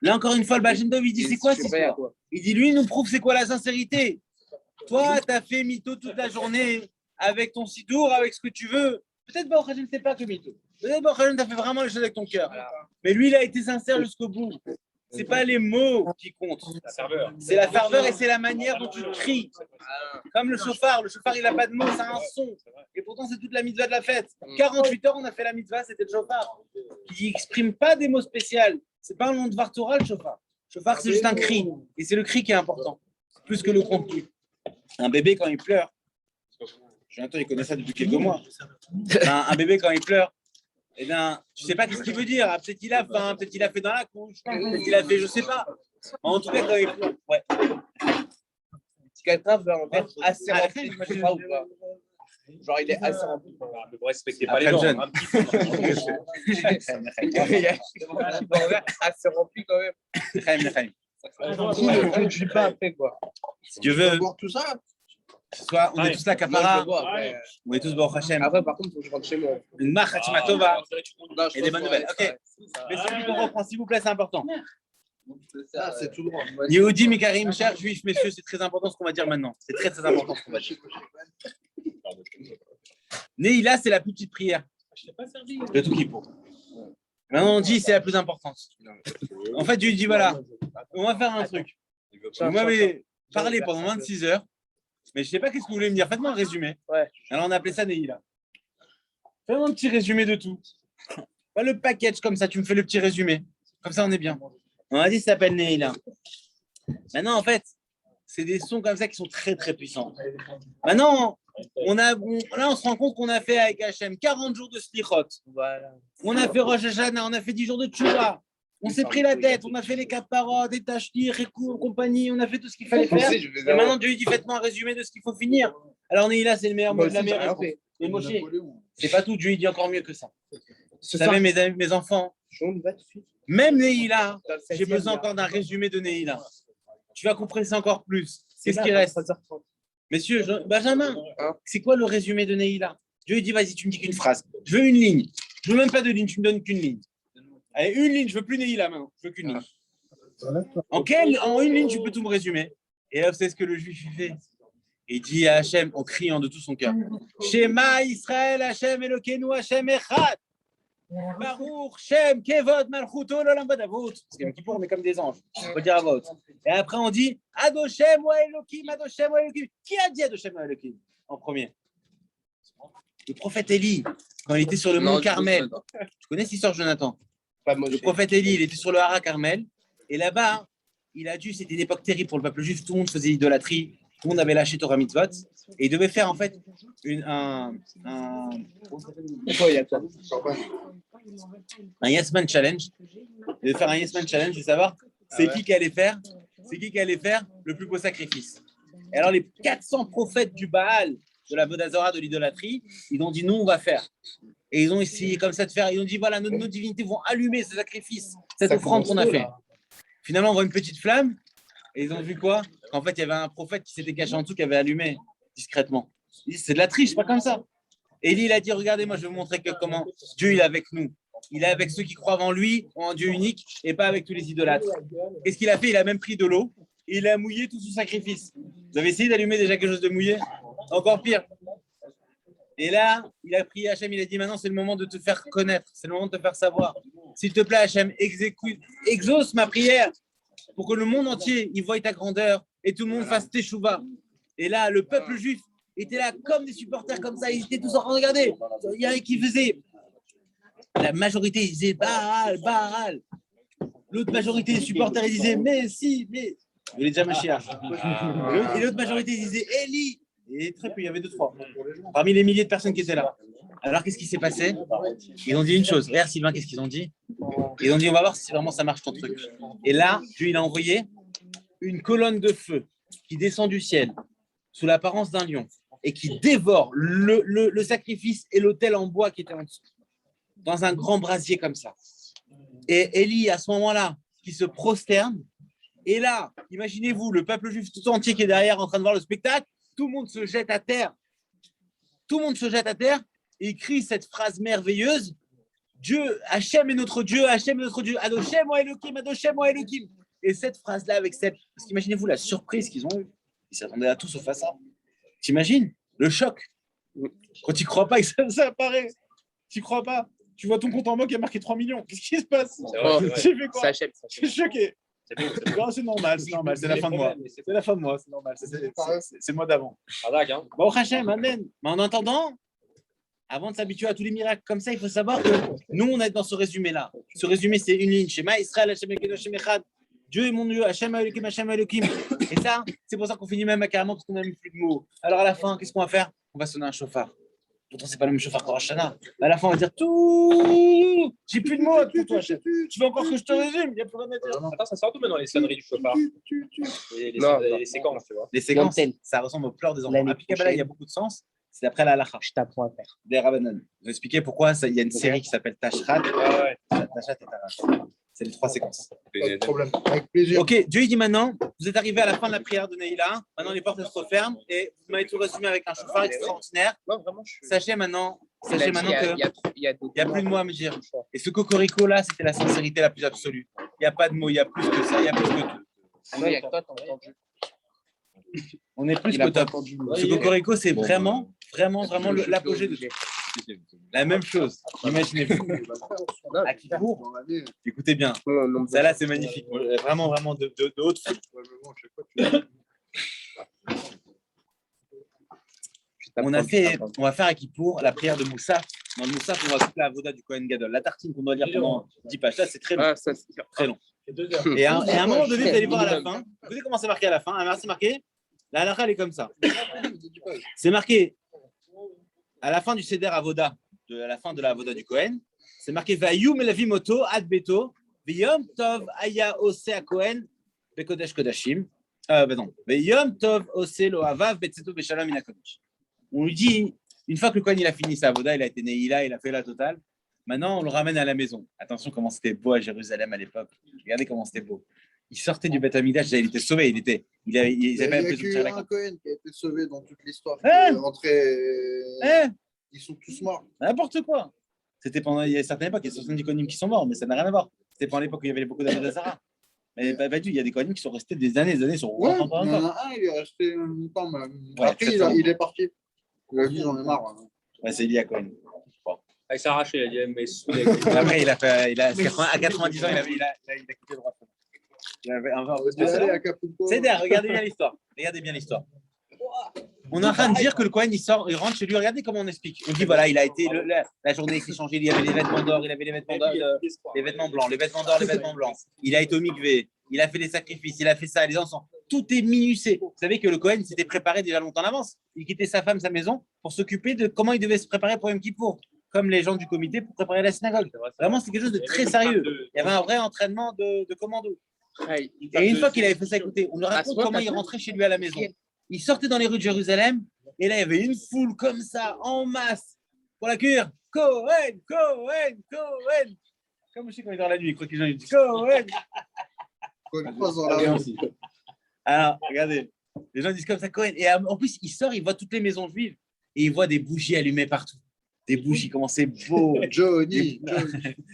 Là, encore une fois, le Baal Shem Tov, il dit c'est quoi cette histoire? Il dit lui, il nous prouve c'est quoi la sincérité. Toi, tu as fait mytho toute la journée avec ton sidour, avec ce que tu veux. Peut-être Baruch Hashem, c'est pas que mytho. Peut-être Baruch Hashem, tu as fait vraiment les choses avec ton cœur. Mais lui, il a été sincère jusqu'au bout. Ce n'est pas les mots qui comptent. C'est la ferveur et c'est la manière dont tu cries. Comme le chauffard. Le chauffard, il n'a pas de mots, ça a un son. Et pourtant, c'est toute la mitzvah de la fête. 48 heures, on a fait la mitzvah, c'était le chauffard. Qui n'exprime pas des mots spéciaux. Ce n'est pas un nom de Vartora, le chauffard. Le chauffard, c'est juste un cri. Et c'est le cri qui est important, plus que le contenu. Un bébé, quand il pleure, Jonathan, il connaît ça depuis quelques mois. Un bébé, quand il pleure, eh bien, tu ne sais pas ce qu'il veut dire. Peut-être qu'il a faim, peut-être qu'il a fait dans la couche, peut-être qu'il a fait, je ne sais pas. En tout cas, quand il pleure, ouais. Si quelqu'un veut en être assez rempli, je ne sais pas ou pas. Genre, il est assez rempli. Ne vous respectez pas les gens. Un petit peu. Assez rempli quand même. Je ne suis pas après, quoi. Si Dieu veut, tout ça. on est tous là, Kapara. On est tous Baruch Hashem. Après, par contre, il faut que je rentre chez moi. Une marche à Tova et des bonnes nouvelles. Ok. Mais celui qu'on reprend, s'il vous plaît, c'est important. Ça, c'est tout droit. Yehudim et Karim, chers juifs, messieurs, c'est très important ce qu'on va dire maintenant. C'est très, très important ce qu'on va dire. Neila, c'est la plus petite prière de tout Kippour. Maintenant, on dit c'est la plus importante. En fait, Dieu dit voilà, on va faire un truc. Vous m'avez parlé pendant 26 heures, mais je ne sais pas qu'est-ce que vous voulez me dire. Faites-moi un résumé. Alors, on a appelé ça Neila. Fais-moi un petit résumé de tout. Pas le package comme ça, tu me fais le petit résumé. Comme ça, on est bien. On a dit ça s'appelle Neila. Maintenant, en fait, c'est des sons comme ça qui sont très, très puissants. Maintenant, Là, on se rend compte qu'on a fait avec Hachem 40 jours de slichot. Voilà. On a fait Rosh Hashanah, on a fait 10 jours de tchouva. On s'est pris la tête, on a fait les caparotes, des tachlis, Rékou, compagnie, on a fait tout ce qu'il fallait faire. Et maintenant, Dieu lui dit, faites-moi un résumé de ce qu'il faut finir. Alors, Neila, c'est le meilleur mot de la meilleure réponse. Et Moshe, c'est pas tout, Dieu lui dit encore mieux que ça. Vous savez, mes enfants, même Neila, j'ai besoin encore d'un résumé de Neila. Tu vas comprendre ça encore plus. Qu'est-ce qui reste? Messieurs, Benjamin, c'est quoi le résumé de Neila? Dieu lui dit, vas-y, tu me dis qu'une phrase. Je veux une ligne. Je veux même pas de ligne, tu me donnes qu'une ligne. Allez, une ligne, je veux plus Neila maintenant. Je veux qu'une ligne. En une ligne, tu peux tout me résumer. Et là, vous savez ce que le juif fait? Il dit à Hachem en criant de tout son cœur, Shema Israël, Hachem Elokeinu, Hachem Echad. Baruch, Shem, Kevod, Malchuto, Lolam Vadavot. Parce que Kippour, on est comme des anges. On peut dire Avot. Et après, on dit Adoshem wa Elokim, Adoshem wa Elokim. Qui a dit Adoshem wa Elokim en premier? Le prophète Élie, quand il était sur le mont Carmel. Tu connais cette histoire, Jonathan? Le prophète Élie, il était sur le Hara Carmel. Et là-bas, c'était une époque terrible pour le peuple juif. Tout le monde faisait idolâtrie. Tout le monde avait lâché Torah Mitzvot. Et il devait faire en fait un Yes Man Challenge. Il devait faire un Yes Man Challenge de savoir c'est qui allait faire le plus beau sacrifice. Et alors les 400 prophètes du Baal, de la Vodazora, de l'idolâtrie, ils ont dit nous on va faire. Et ils ont essayé comme ça de faire. Ils ont dit voilà, nos divinités vont allumer ce sacrifice, cette offrande qu'on a fait. Finalement, on voit une petite flamme. Et ils ont vu quoi? Qu'en fait, il y avait un prophète qui s'était caché en dessous, qui avait allumé discrètement. Ils disent, c'est de la triche, pas comme ça. Élie, il a dit, regardez, moi, je vais vous montrer comment Dieu, il est avec nous. Il est avec ceux qui croient en lui, en un Dieu unique, et pas avec tous les idolâtres. Qu'est-ce qu'il a fait? Il a même pris de l'eau, et il a mouillé tout son sacrifice. Vous avez essayé d'allumer déjà quelque chose de mouillé? Encore pire. Et là, il a prié Hachem, il a dit, maintenant, c'est le moment de te faire connaître, c'est le moment de te faire savoir. S'il te plaît, Hachem, exauce ma prière, pour que le monde entier y voie ta grandeur et tout le monde fasse teshuva. Et là, le peuple juif était là comme des supporters comme ça. Ils étaient tous en train de regarder. Il y a qui faisait. La majorité, ils disaient Baal, Baal. L'autre majorité des supporters, ils disaient mais si, mais. Il est déjà Mashiach. Et l'autre majorité, ils disaient Eli. Et très peu, il y avait 2-3. Parmi les milliers de personnes qui étaient là. Alors, qu'est-ce qui s'est passé? Ils ont dit une chose. Regarde, Sylvain, qu'est-ce qu'ils ont dit? Ils ont dit, on va voir si vraiment ça marche ton truc. Et là, Dieu, il a envoyé une colonne de feu qui descend du ciel sous l'apparence d'un lion et qui dévore le sacrifice et l'autel en bois qui était en dessous, dans un grand brasier comme ça. Et Élie, à ce moment-là, qui se prosterne. Et là, imaginez-vous, le peuple juif tout entier qui est derrière en train de voir le spectacle, tout le monde se jette à terre. Tout le monde se jette à terre et il crie cette phrase merveilleuse. Dieu, Hachem est notre Dieu, Hachem est notre Dieu, Adoshem wa Elokim, Adoshem wa Elokim. Et cette phrase-là, avec cette. Parce qu'imaginez-vous la surprise qu'ils ont eue. Ils s'attendaient à tout sauf à ça. T'imagines le choc. Quand tu ne crois pas que ça apparaît, tu ne crois pas. Tu vois ton compte en banque qui a marqué 3 millions. Qu'est-ce qui se passe? J'ai fait quoi? Je suis choqué. C'est normal, c'est la fin de mois. C'est la fin de mois, c'est normal. C'est le mois d'avant. Bon, Hachem, amen. Mais en attendant, avant de s'habituer à tous les miracles comme ça, il faut savoir que nous, on est dans ce résumé-là. Ce résumé, c'est une ligne. Shema Israël, Hachem Elokeinu, Hachem Echad. Dieu est mon Dieu, Hachem Elokim, Hachem Elokim. Et ça, c'est pour ça qu'on finit même carrément parce qu'on n'a même plus de mots. Alors à la fin, qu'est-ce qu'on va faire? On va sonner un chauffard. Pourtant, c'est pas le même chauffard qu'Rosh Hashanah. À la fin, on va dire tout. J'ai plus de mots pour toi, chef. Tu veux encore que je te résume? Il n'y a plus rien à dire. Attends, ça sort d'où maintenant les sonneries du chauffard? Les séquences, tu vois. Les séquences, ça ressemble aux pleurs des enfants. À Kabbalah, il y a beaucoup de sens. C'est d'après la halakha. Je t'apprends à faire. Des Rabbanan. Je vais expliquer pourquoi il y a une série qui s'appelle Tashrat. Tashrat et Tarash. C'est les 3 séquences. Pas de problème. Avec plaisir. Ok, Dieu il dit maintenant, vous êtes arrivé à la fin de la prière de Neila. Maintenant, les portes se referment et vous m'avez tout résumé avec un chauffard extraordinaire. Non, vraiment, Sachez maintenant qu'il il n'y a plus de mots à me dire. Et ce cocorico là, c'était la sincérité la plus absolue. Il n'y a pas de mots, il y a plus que ça, il y a plus que tout. On est plus que top. Ce cocorico, c'est vraiment l'apogée de tout. La même chose, imaginez-vous. À Kippour, écoutez bien, ça là c'est magnifique, vraiment de haute foule. On va faire à Kippour la prière de Moussaf. Dans le Moussaf, on va toute la avoda du Kohen Gadol. La tartine qu'on doit lire pendant 10 pages, ça c'est très long. Très long. Et à un moment donné, vous allez voir à la fin, vous savez comment c'est marqué à la fin? C'est marqué, la halakha elle est comme ça. C'est marqué à la fin du Seder Avoda, à la fin de la Avoda du Kohen, c'est marqué Vayum Elavimoto Ad Beto, Vayom Tov Aya Ose a Kohen, Bekodesh Kodashim. Non, Vayom Tov Ose Lo Avav Betseto Beshalom Min HaKodesh. On lui dit, une fois que le Kohen il a fini sa Avoda, il a été Neila, il a fait la totale, maintenant on le ramène à la maison. Attention comment c'était beau à Jérusalem à l'époque. Regardez comment c'était beau. Il sortait du Beth Amikdash, il était sauvé, ils avaient Il y a eu un Cohen qui a été sauvé dans toute l'histoire. Qui est rentré. Ils sont tous morts. N'importe quoi. C'était pendant il y a une certaine époque, il y a 70 Kohanim qui sont morts, mais ça n'a rien à voir. C'était pendant l'époque où il y avait beaucoup d'Azara. Mais il y a des Kohanim qui sont restés des années sur ouais, il y en a un, il est resté longtemps. Après, il est parti. Il a dit j'en ai marre. Ouais, c'est lié à Cohen. Il s'est arraché, il a dit, mais après, à 90 ans, il a quitté le droit. C'est derrière, regardez bien l'histoire. On est en train de dire que le Cohen, il rentre chez lui. Regardez comment on explique. On dit, voilà, il a été, la journée s'est changée, il y avait les vêtements d'or, il avait les vêtements d'or, les vêtements blancs, les vêtements d'or, les vêtements blancs. Il a été au mikvé, il a fait les sacrifices, il a fait ça, les enfants. Tout est minutieux. Vous savez que le Cohen s'était préparé déjà longtemps en avance. Il quittait sa femme, sa maison, pour s'occuper de comment il devait se préparer pour Yom Kippour, comme les gens du comité pour préparer la synagogue. Vraiment, c'est quelque chose de très sérieux. Il y avait un vrai entraînement de commando. Et une fois qu'il avait fait ça, écoutez, on lui raconte comment il rentrait chez lui à la maison. Il sortait dans les rues de Jérusalem et là, il y avait une foule comme ça, en masse, pour l'accueillir. Cohen, Cohen, Cohen. Comme je sais quand il est dans la nuit, il croit que les gens ils disent Cohen. Alors, regardez, les gens disent comme ça Cohen. Et en plus, il sort, il voit toutes les maisons juives et il voit des bougies allumées partout. Des bougies, comment c'est beau. Johnny.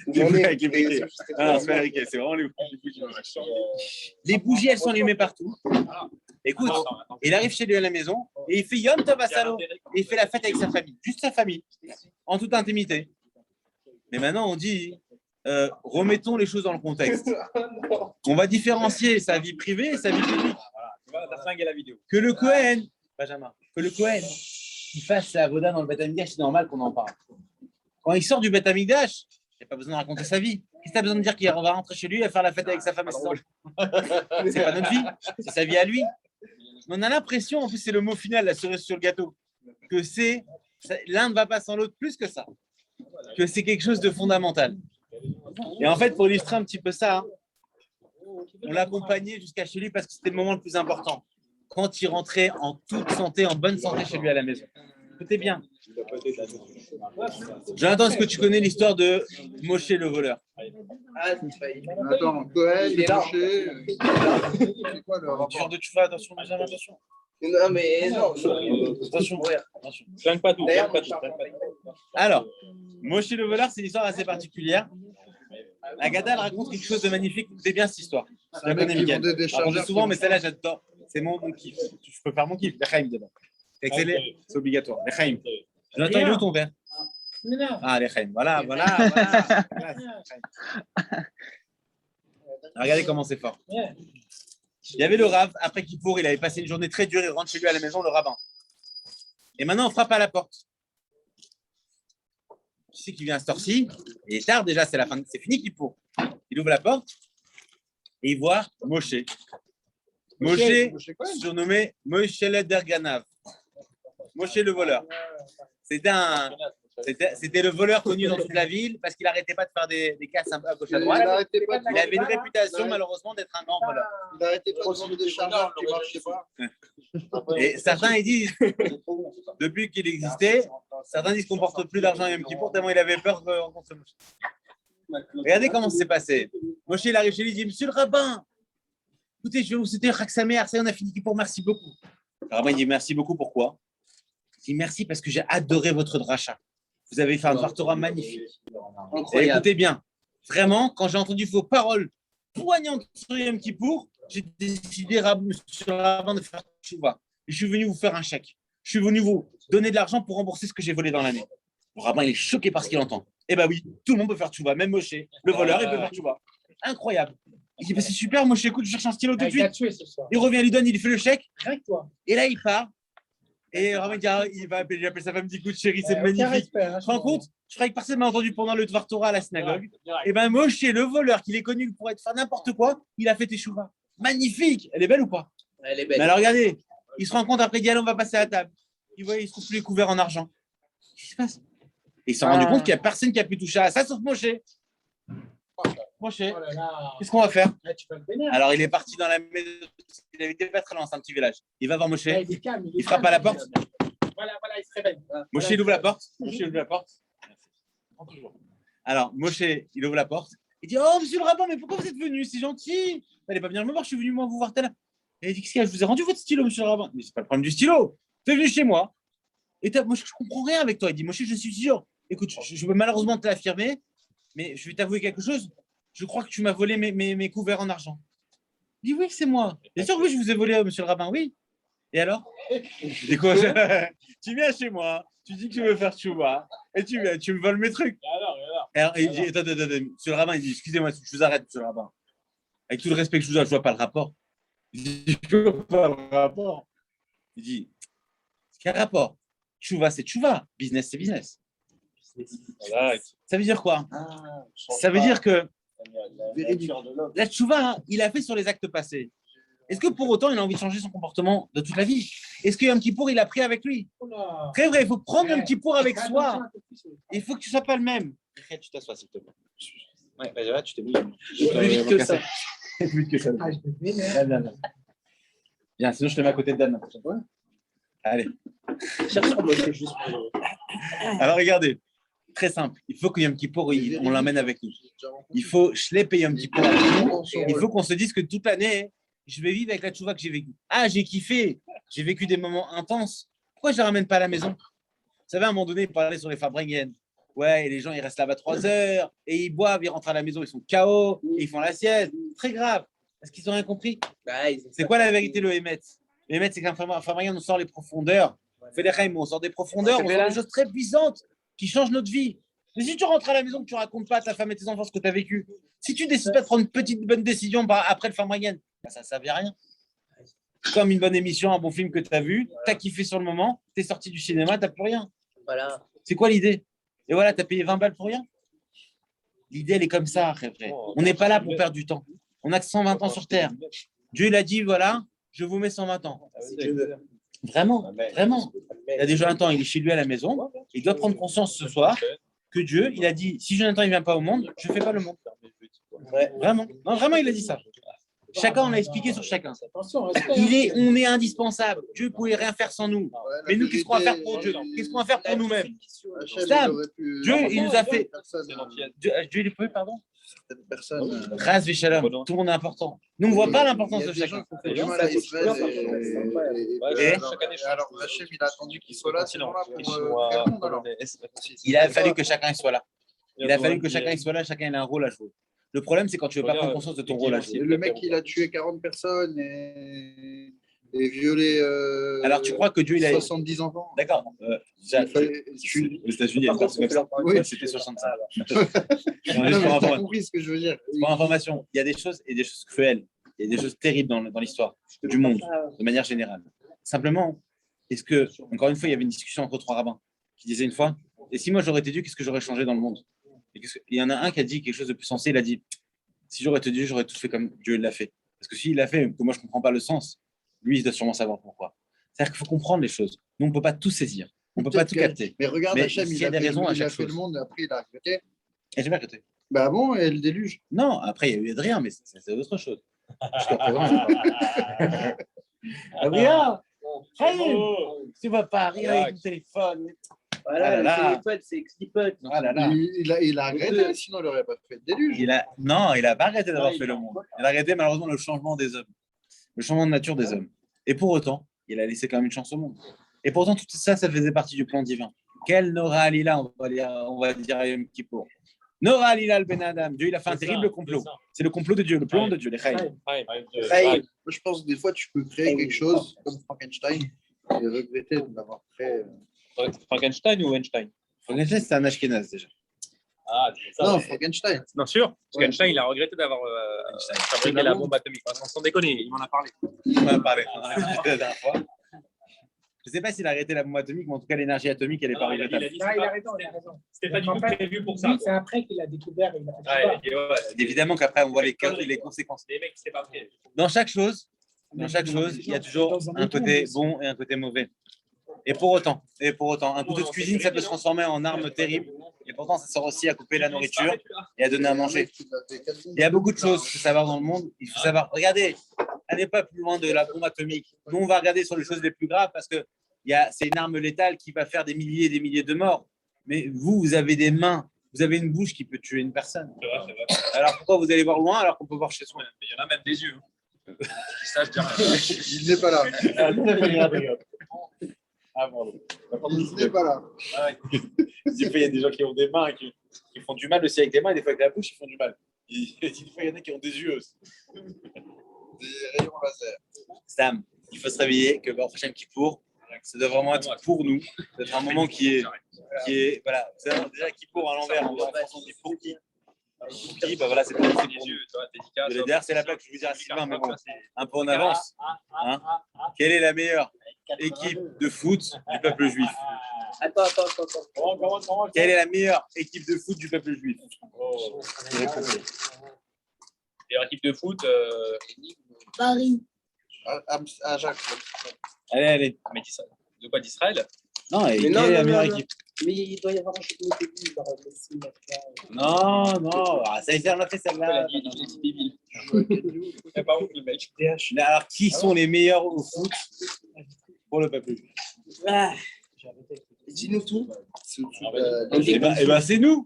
Des bougies avec les briquets. Ah, c'est pas briquet, c'est vraiment les bougies. Les bougies, elles sont allumées partout. Écoute, il arrive chez lui à la maison et il fait Yom Tov Asalo. Et il fait la fête avec sa famille, juste sa famille, en toute intimité. Mais maintenant, on dit, remettons les choses dans le contexte. On va différencier sa vie privée et sa vie publique. Que le Cohen, Benjamin, qu'il fasse sa avoda dans le Beth Amikdash, c'est normal qu'on en parle. Quand il sort du Beth Amikdash, il n'y a pas besoin de raconter sa vie. Qu'est-ce que tu as besoin de dire qu'il va rentrer chez lui et faire la fête avec sa femme et ses enfants? C'est pas notre vie, c'est sa vie à lui. Mais on a l'impression, en plus c'est le mot final, la cerise sur le gâteau, que l'un ne va pas sans l'autre plus que ça, que c'est quelque chose de fondamental. Et en fait, pour illustrer un petit peu ça, on l'a accompagné jusqu'à chez lui parce que c'était le moment le plus important. Quand il rentrait en toute santé, en bonne santé chez lui à la maison. Écoutez bien. Jonathan, est-ce que tu connais l'histoire de Moshe le voleur? Attends, Cohen, Moshe. C'est quoi le rapport de Tchouva, attention, attention. Non, mais non. Attention. Flingue pas tout. Alors, Moshe le voleur, c'est une histoire assez particulière. La Gada, elle raconte quelque chose de magnifique. Écoutez bien cette histoire. Je la connais, Miguel. Je raconte souvent, mais celle-là, j'adore. C'est mon kiff. Je peux faire mon kiff. L'Echaim dedans. C'est obligatoire. L'Echaim. Jonathan, il est où ton verre? Ah, l'Echaim. Voilà. Regardez comment c'est fort. Il y avait le Rav, après Kippour, il avait passé une journée très dure, il rentre chez lui à la maison, le rabbin. Et maintenant, on frappe à la porte. Tu sais qu'il vient à cette heure-ci, il est tard déjà, c'est fini Kippour. Il ouvre la porte et il voit Moshe. Moshe, surnommé Moshe le Derganav. Moshe le voleur. C'était le voleur connu dans toute la ville parce qu'il n'arrêtait pas de faire des casses un peu à gauche à droite. Il avait une réputation malheureusement d'être un grand voleur. Il n'arrêtait pas de vendre des chargeurs qui ne marchaient pas. Et certains ils disent, depuis qu'il existait, certains disent qu'on ne porte plus d'argent à Yom Kippour tellement il avait peur de rencontrer Moshe. Regardez comment ça s'est passé. Moshe il arrive chez lui, il dit Monsieur le rabbin, écoutez, je vais vous souhaiter Chag Sameach, ça y est, on a fini Kippour, merci beaucoup. Le rabbin il dit merci beaucoup, pourquoi? Il dit merci parce que j'ai adoré votre dracha. Vous avez fait un Dvar Torah magnifique. Et écoutez bien, vraiment, quand j'ai entendu vos paroles poignantes sur Yom Kippour, j'ai décidé, monsieur le rabbin, de faire tchouva. Et je suis venu vous faire un chèque. Je suis venu vous donner de l'argent pour rembourser ce que j'ai volé dans l'année. Le rabbin, il est choqué par ce qu'il entend. Eh bien oui, tout le monde peut faire tchouva, même Moshe, le voleur, il peut faire tchouva. Incroyable. Il dit, bah, c'est super, Moshe, écoute, je cherche un stylo tout de suite. Il revient, il lui donne, il lui fait le chèque. Et là, il part. Et le rabbin, il appelle sa femme, il dit, écoute, chérie, c'est magnifique. Tu te rends compte? Je croyais que personne m'a entendu pendant le Dvar Torah à la synagogue. Et bien, Moshe, le voleur, qu'il est connu pour faire n'importe quoi, il a fait teshuva. Magnifique. Elle est belle ou pas? Elle est belle. Mais alors, regardez, il se rend compte après, il dit, allez, on va passer à la table. Il voit, il se trouve plus les couverts en argent. Qu'est-ce qui se passe? Et ils se sont rendus compte qu'il n'y a personne qui a pu toucher à ça sauf Moshe. Moshe, Oh là là. qu'est-ce qu'on va faire? Là, tu vas le vénérer. Alors, il est parti dans la maison. Il avait été pas très loin, c'est un petit village. Il va voir Moshe. Là, il est calme. Il frappe à la porte. Voilà, il se réveille. Moshe, il ouvre la porte. Moshe, il ouvre la porte. Alors, Moshe, il ouvre la porte. Il dit, oh, monsieur le rabbin, mais pourquoi vous êtes venu? C'est gentil. Vous n'allez pas venir me voir, je suis venu moi vous voir tout à l'heure. Et il dit, qu'est-ce qu'il y a? Je vous ai rendu votre stylo, monsieur le rabbin. Mais c'est pas le problème du stylo. Tu es venu chez moi. Et moi, je comprends rien avec toi. Il dit, Moshe, je suis sûr. Écoute, je peux malheureusement te l'affirmer, mais je vais t'avouer quelque chose. Je crois que tu m'as volé mes couverts en argent. Il dit, oui, c'est moi. Bien sûr, oui, je vous ai volé, monsieur le rabbin, oui. Et alors? C'est quoi? Tu viens chez moi, tu dis que tu veux faire tchouva, et tu me voles mes trucs. Alors, il dit, attends, monsieur le rabbin, il dit, excusez-moi, je vous arrête, monsieur le rabbin. Avec tout le respect que je vous dois, je vois pas le rapport. Il dit, je vois pas le rapport. Il dit, quel rapport? Tchouva, c'est tchouva. Business, c'est business. Ça veut dire quoi? Ça veut dire que la tchouva, il a fait sur les actes passés. Est-ce que pour autant, il a envie de changer son comportement de toute la vie? Est-ce que Yom Kippour, il a pris avec lui? Très vrai, il faut prendre Yom Kippour avec soi. Il faut que tu ne sois pas le même. Tu t'assois, s'il te plaît. Ouais, là, tu t'es mis. Plus vite que ça. Plus vite que ça. Bien, sinon, je te mets à côté de Dan. Allez. Alors, regardez. Très simple. Il faut que Yom Kippour, on l'emmène avec nous. Il faut shlepper Yom Kippour avec nous. Il faut qu'on se dise que toute l'année, je vais vivre avec la tchouva que j'ai vécue. Ah, j'ai kiffé. J'ai vécu des moments intenses. Pourquoi je ne la ramène pas à la maison? Vous savez, à un moment donné, il parlait sur les Fabringen. Ouais, et les gens, ils restent là-bas 3 heures et ils boivent, ils rentrent à la maison, ils sont KO et ils font la sieste. Très grave. Est-ce qu'ils n'ont rien compris? C'est quoi la vérité, le Hémet? Le Hémet, c'est qu'un Fabringen, on sort les profondeurs. On fait les Chaim, on sort des profondeurs, on sort des choses très puissantes qui changent notre vie. Mais si tu rentres à la maison, que tu ne racontes pas à ta femme et tes enfants ce que tu as vécu, si tu décides pas de prendre une petite bonne décision après le Fabringen, ça ne servait à rien. Comme une bonne émission, un bon film que tu as vu, tu as kiffé sur le moment, tu es sorti du cinéma, tu n'as plus rien. Voilà. C'est quoi l'idée? Et voilà, tu as payé 20 balles pour rien. L'idée, elle est comme ça, frère. On n'est pas là pour perdre du temps. On a que 120 ans sur Terre. Dieu, il a dit, voilà, je vous mets 120 ans. Vraiment, vraiment. Il y a déjà un temps, il est chez lui à la maison. Il doit prendre conscience ce soir que Dieu, il a dit, si Jonathan ne vient pas au monde, je ne fais pas le monde. Vraiment. Non, vraiment, il a dit ça. Chacun, on l'a expliqué sur chacun. On est indispensable. Dieu ne pouvait rien faire sans nous. Mais nous, qu'est-ce qu'on va faire pour Dieu? Qu'est-ce qu'on va faire pour nous-mêmes? Dieu, il nous a fait. Dieu, il est plus, pardon? Certaines personnes. Ras Vichalom, tout le monde est important. Nous, on ne voit pas l'importance de chacun. Alors, Hachem, il a attendu qu'il soit là, c'est là pour faire le monde, alors. Il a fallu que chacun soit là. Il a fallu que chacun soit là, chacun a un rôle à jouer. Le problème, c'est quand tu ne veux pas prendre conscience de ton rôle à jouer. Le mec, il a tué 40 personnes et violé alors, tu crois que Dieu, il a 70 enfants. D'accord. Aux États-Unis, c'était 65. T'as compris ce que je veux dire. Pour information, il y a des choses et des choses cruelles. Il y a des choses terribles dans l'histoire du monde, de manière générale. Simplement, est-ce que, encore une fois, il y avait une discussion entre 3 rabbins qui disaient une fois, et si moi j'aurais été Dieu, qu'est-ce que j'aurais changé dans le monde? Il y en a un qui a dit quelque chose de plus sensé, il a dit, si j'aurais été Dieu, j'aurais tout fait comme Dieu l'a fait. Parce que s'il l'a fait, que moi je ne comprends pas le sens, lui, il doit sûrement savoir pourquoi. C'est-à-dire qu'il faut comprendre les choses. Nous, on ne peut pas tout saisir. On ne peut pas tout capter. Mais regarde, Hachem, il y a des raisons à chaque fait le monde, après il a regretté. Et j'ai pas regretté. Bah bon, et le déluge? Non, après, il y a eu Adrien, mais c'est autre chose. Jusqu'à présent. Adrien, tu ne vas pas rire avec ton téléphone. Voilà, le téléphone, c'est Xlipot. Il a regretté, sinon il n'aurait pas fait le déluge. Non, il n'a pas arrêté d'avoir fait le monde. Il a arrêté malheureusement le changement des hommes, le changement de nature des hommes. Et pour autant, il a laissé quand même une chance au monde. Et pourtant, tout ça, ça faisait partie du plan divin. Quel Nora Alila, on va dire à Yom Kippour. Nora Alila, le Ben Adam. Dieu, il a fait un terrible complot. C'est le complot de Dieu, le plan de Dieu, les Chaim. Moi, je pense que des fois, tu peux créer quelque chose comme Frankenstein et regretter de l'avoir créé. Frankenstein ou Einstein? Frankenstein, c'est un Ashkenaz déjà. Ah, c'est ça. Non, Frankenstein. Bien sûr, parce qu'Einstein, il a regretté d'avoir fabriqué la bombe atomique. Sans déconner, il m'en a parlé. Il m'en a parlé la dernière fois. Je ne sais pas s'il a arrêté la bombe atomique, mais en tout cas, l'énergie atomique, elle est pas regrettable. Il a raison. C'était pas du tout prévu pour ça. C'est après qu'il a découvert. Évidemment qu'après, on voit les conséquences. Les mecs, c'était pas prêt. Dans chaque chose, il y a toujours un côté bon et un côté mauvais. Et pour autant, un couteau de cuisine, ça peut se transformer en arme terrible. Et pourtant, ça sert aussi à couper la nourriture et à donner à manger. Il y a beaucoup de choses qu'il faut savoir dans le monde. Il faut savoir, regardez, allez pas plus loin de la bombe atomique. Nous, on va regarder sur les choses les plus graves parce que c'est une arme létale qui va faire des milliers et des milliers de morts. Mais vous avez des mains, vous avez une bouche qui peut tuer une personne. C'est vrai. Alors pourquoi vous allez voir loin alors qu'on peut voir chez soi? Mais il y en a même des yeux. Ça, je dirais. Il n'est pas là. Ah, pardon. Il n'est pas là. Des fois, il y a des gens qui ont des mains qui font du mal aussi avec les mains, et des fois avec la bouche, ils font du mal. Des fois, il y en a qui ont des yeux aussi. Des rayons laser. Sam, il faut se réveiller que Hashem Kippour, ça doit vraiment être pour nous. C'est un moment qui est voilà. C'est déjà Kippour à l'envers. On dit pour qui? Pour qui? Bah voilà, c'est pour nous. D'ailleurs, c'est la plaque que je vous dirai à Sylvain, mais bon, un peu en avance. Hein, quelle est la meilleure équipe de foot du peuple juif? Attends. Quelle est la meilleure équipe de foot du peuple juif? Meilleure équipe de foot. Paris. Ajax. Allez. Mais de quoi, d'Israël? Non, Mais quelle est la meilleure équipe? Mais il doit y avoir un championnat de pays, genre Messi, Neymar. Non. Ah, ça y est, on a fait celle-là. C'est pas ouf, le mec. Mais alors, qui sont les meilleurs au foot pour le peuple juif? Dis-nous tout. Eh ben, c'est nous.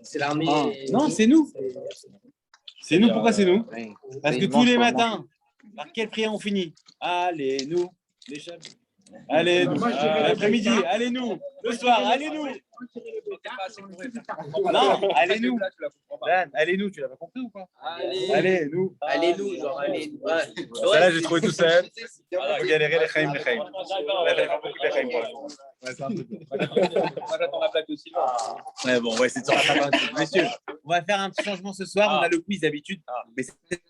C'est l'armée. Non, c'est nous. C'est nous. Pourquoi c'est nous? Parce que tous les matins, par quelle prière on finit? Allez, nous, les chefs. Allez, nous. L'après-midi, allez, nous. Le soir, allez, nous. Non, allez, nous. Dan, allez, nous. Tu l'as pas compris ou pas? Allez, nous. Allez-nous, genre, allez. Ouais. Celle-là, j'ai trouvé tout seul. Faut galérer les chaim, les chaim. Là, j'allais faire beaucoup de chaim pour l'instant. Moi, j'attends la plaque de Sylvain. Ouais, bon, ouais, c'est sur la fin. Messieurs, on va faire un petit changement ce soir. On a le quiz d'habitude. Mais cette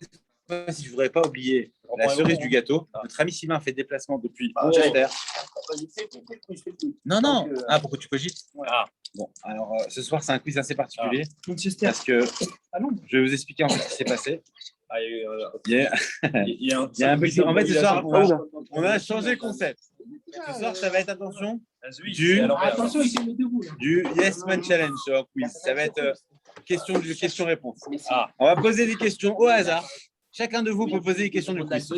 fois-ci, je ne voudrais pas oublier la cerise du gâteau. Notre ami Sylvain fait déplacement depuis Manchester. Non. Ah, pourquoi tu cogites? Bon, alors ce soir, c'est un quiz assez particulier. Parce que je vais vous expliquer en fait ce qui s'est passé. Il y a un petit. En fait, ce soir, on a changé le concept. Ce soir, ça va être, attention, Attention, il s'est mis debout. du Yes Man Challenge quiz. Ça va être question-réponse. On va poser des questions au hasard. Chacun de vous peut poser des questions du quiz.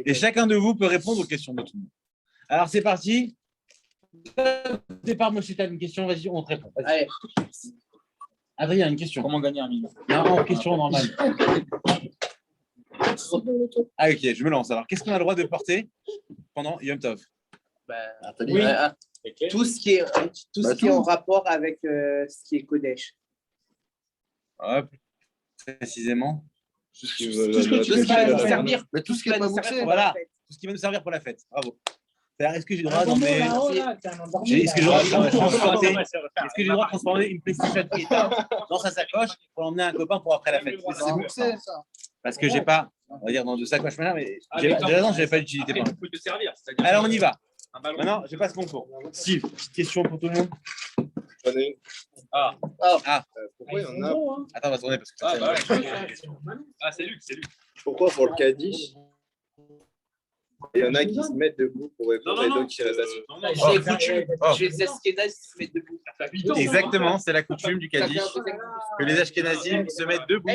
Et chacun de vous peut répondre aux questions de tout le monde. Alors, c'est parti. Départ, moi, si tu as une question, vas-y, on te répond. Allez. Adrien, une question. Comment gagner un million? Non, question normale. Ah, ok, je me lance. Alors, qu'est-ce qu'on a le droit de porter pendant Yom Tov? Oui. Tout ce qui est en rapport avec ce qui est Kodesh. Hop, précisément. Tout ce qui va nous servir. Mais tout ce qui n'est pas bouclé. Voilà, tout ce qui va nous servir pour la fête. Bravo. Est-ce que j'ai le droit d'emmener Est-ce que j'ai le droit de transformer une PlayStation Vita dans sa sacoche pour l'emmener à un copain pour après la fête? C'est bouclé, ça. Parce que j'ai pas, on va dire dans deux sacoches maintenant, mais j'ai raison, je n'avais pas d'utilité. Après, tu peux te servir. Alors on y va. Un ballon. Maintenant, je passe mon tour. Steve, petite question pour tout le monde. Pourquoi il y en a? Attends, on va tourner parce que C'est Luc. Pourquoi pour le Kaddish, il y en a qui se mettent debout pour répondre et d'autres qui restent assis? J'ai coutume. J'ai les Ashkénazes qui se mettent debout. Exactement, c'est la coutume du Kaddish. Que les Ashkénazim se mettent debout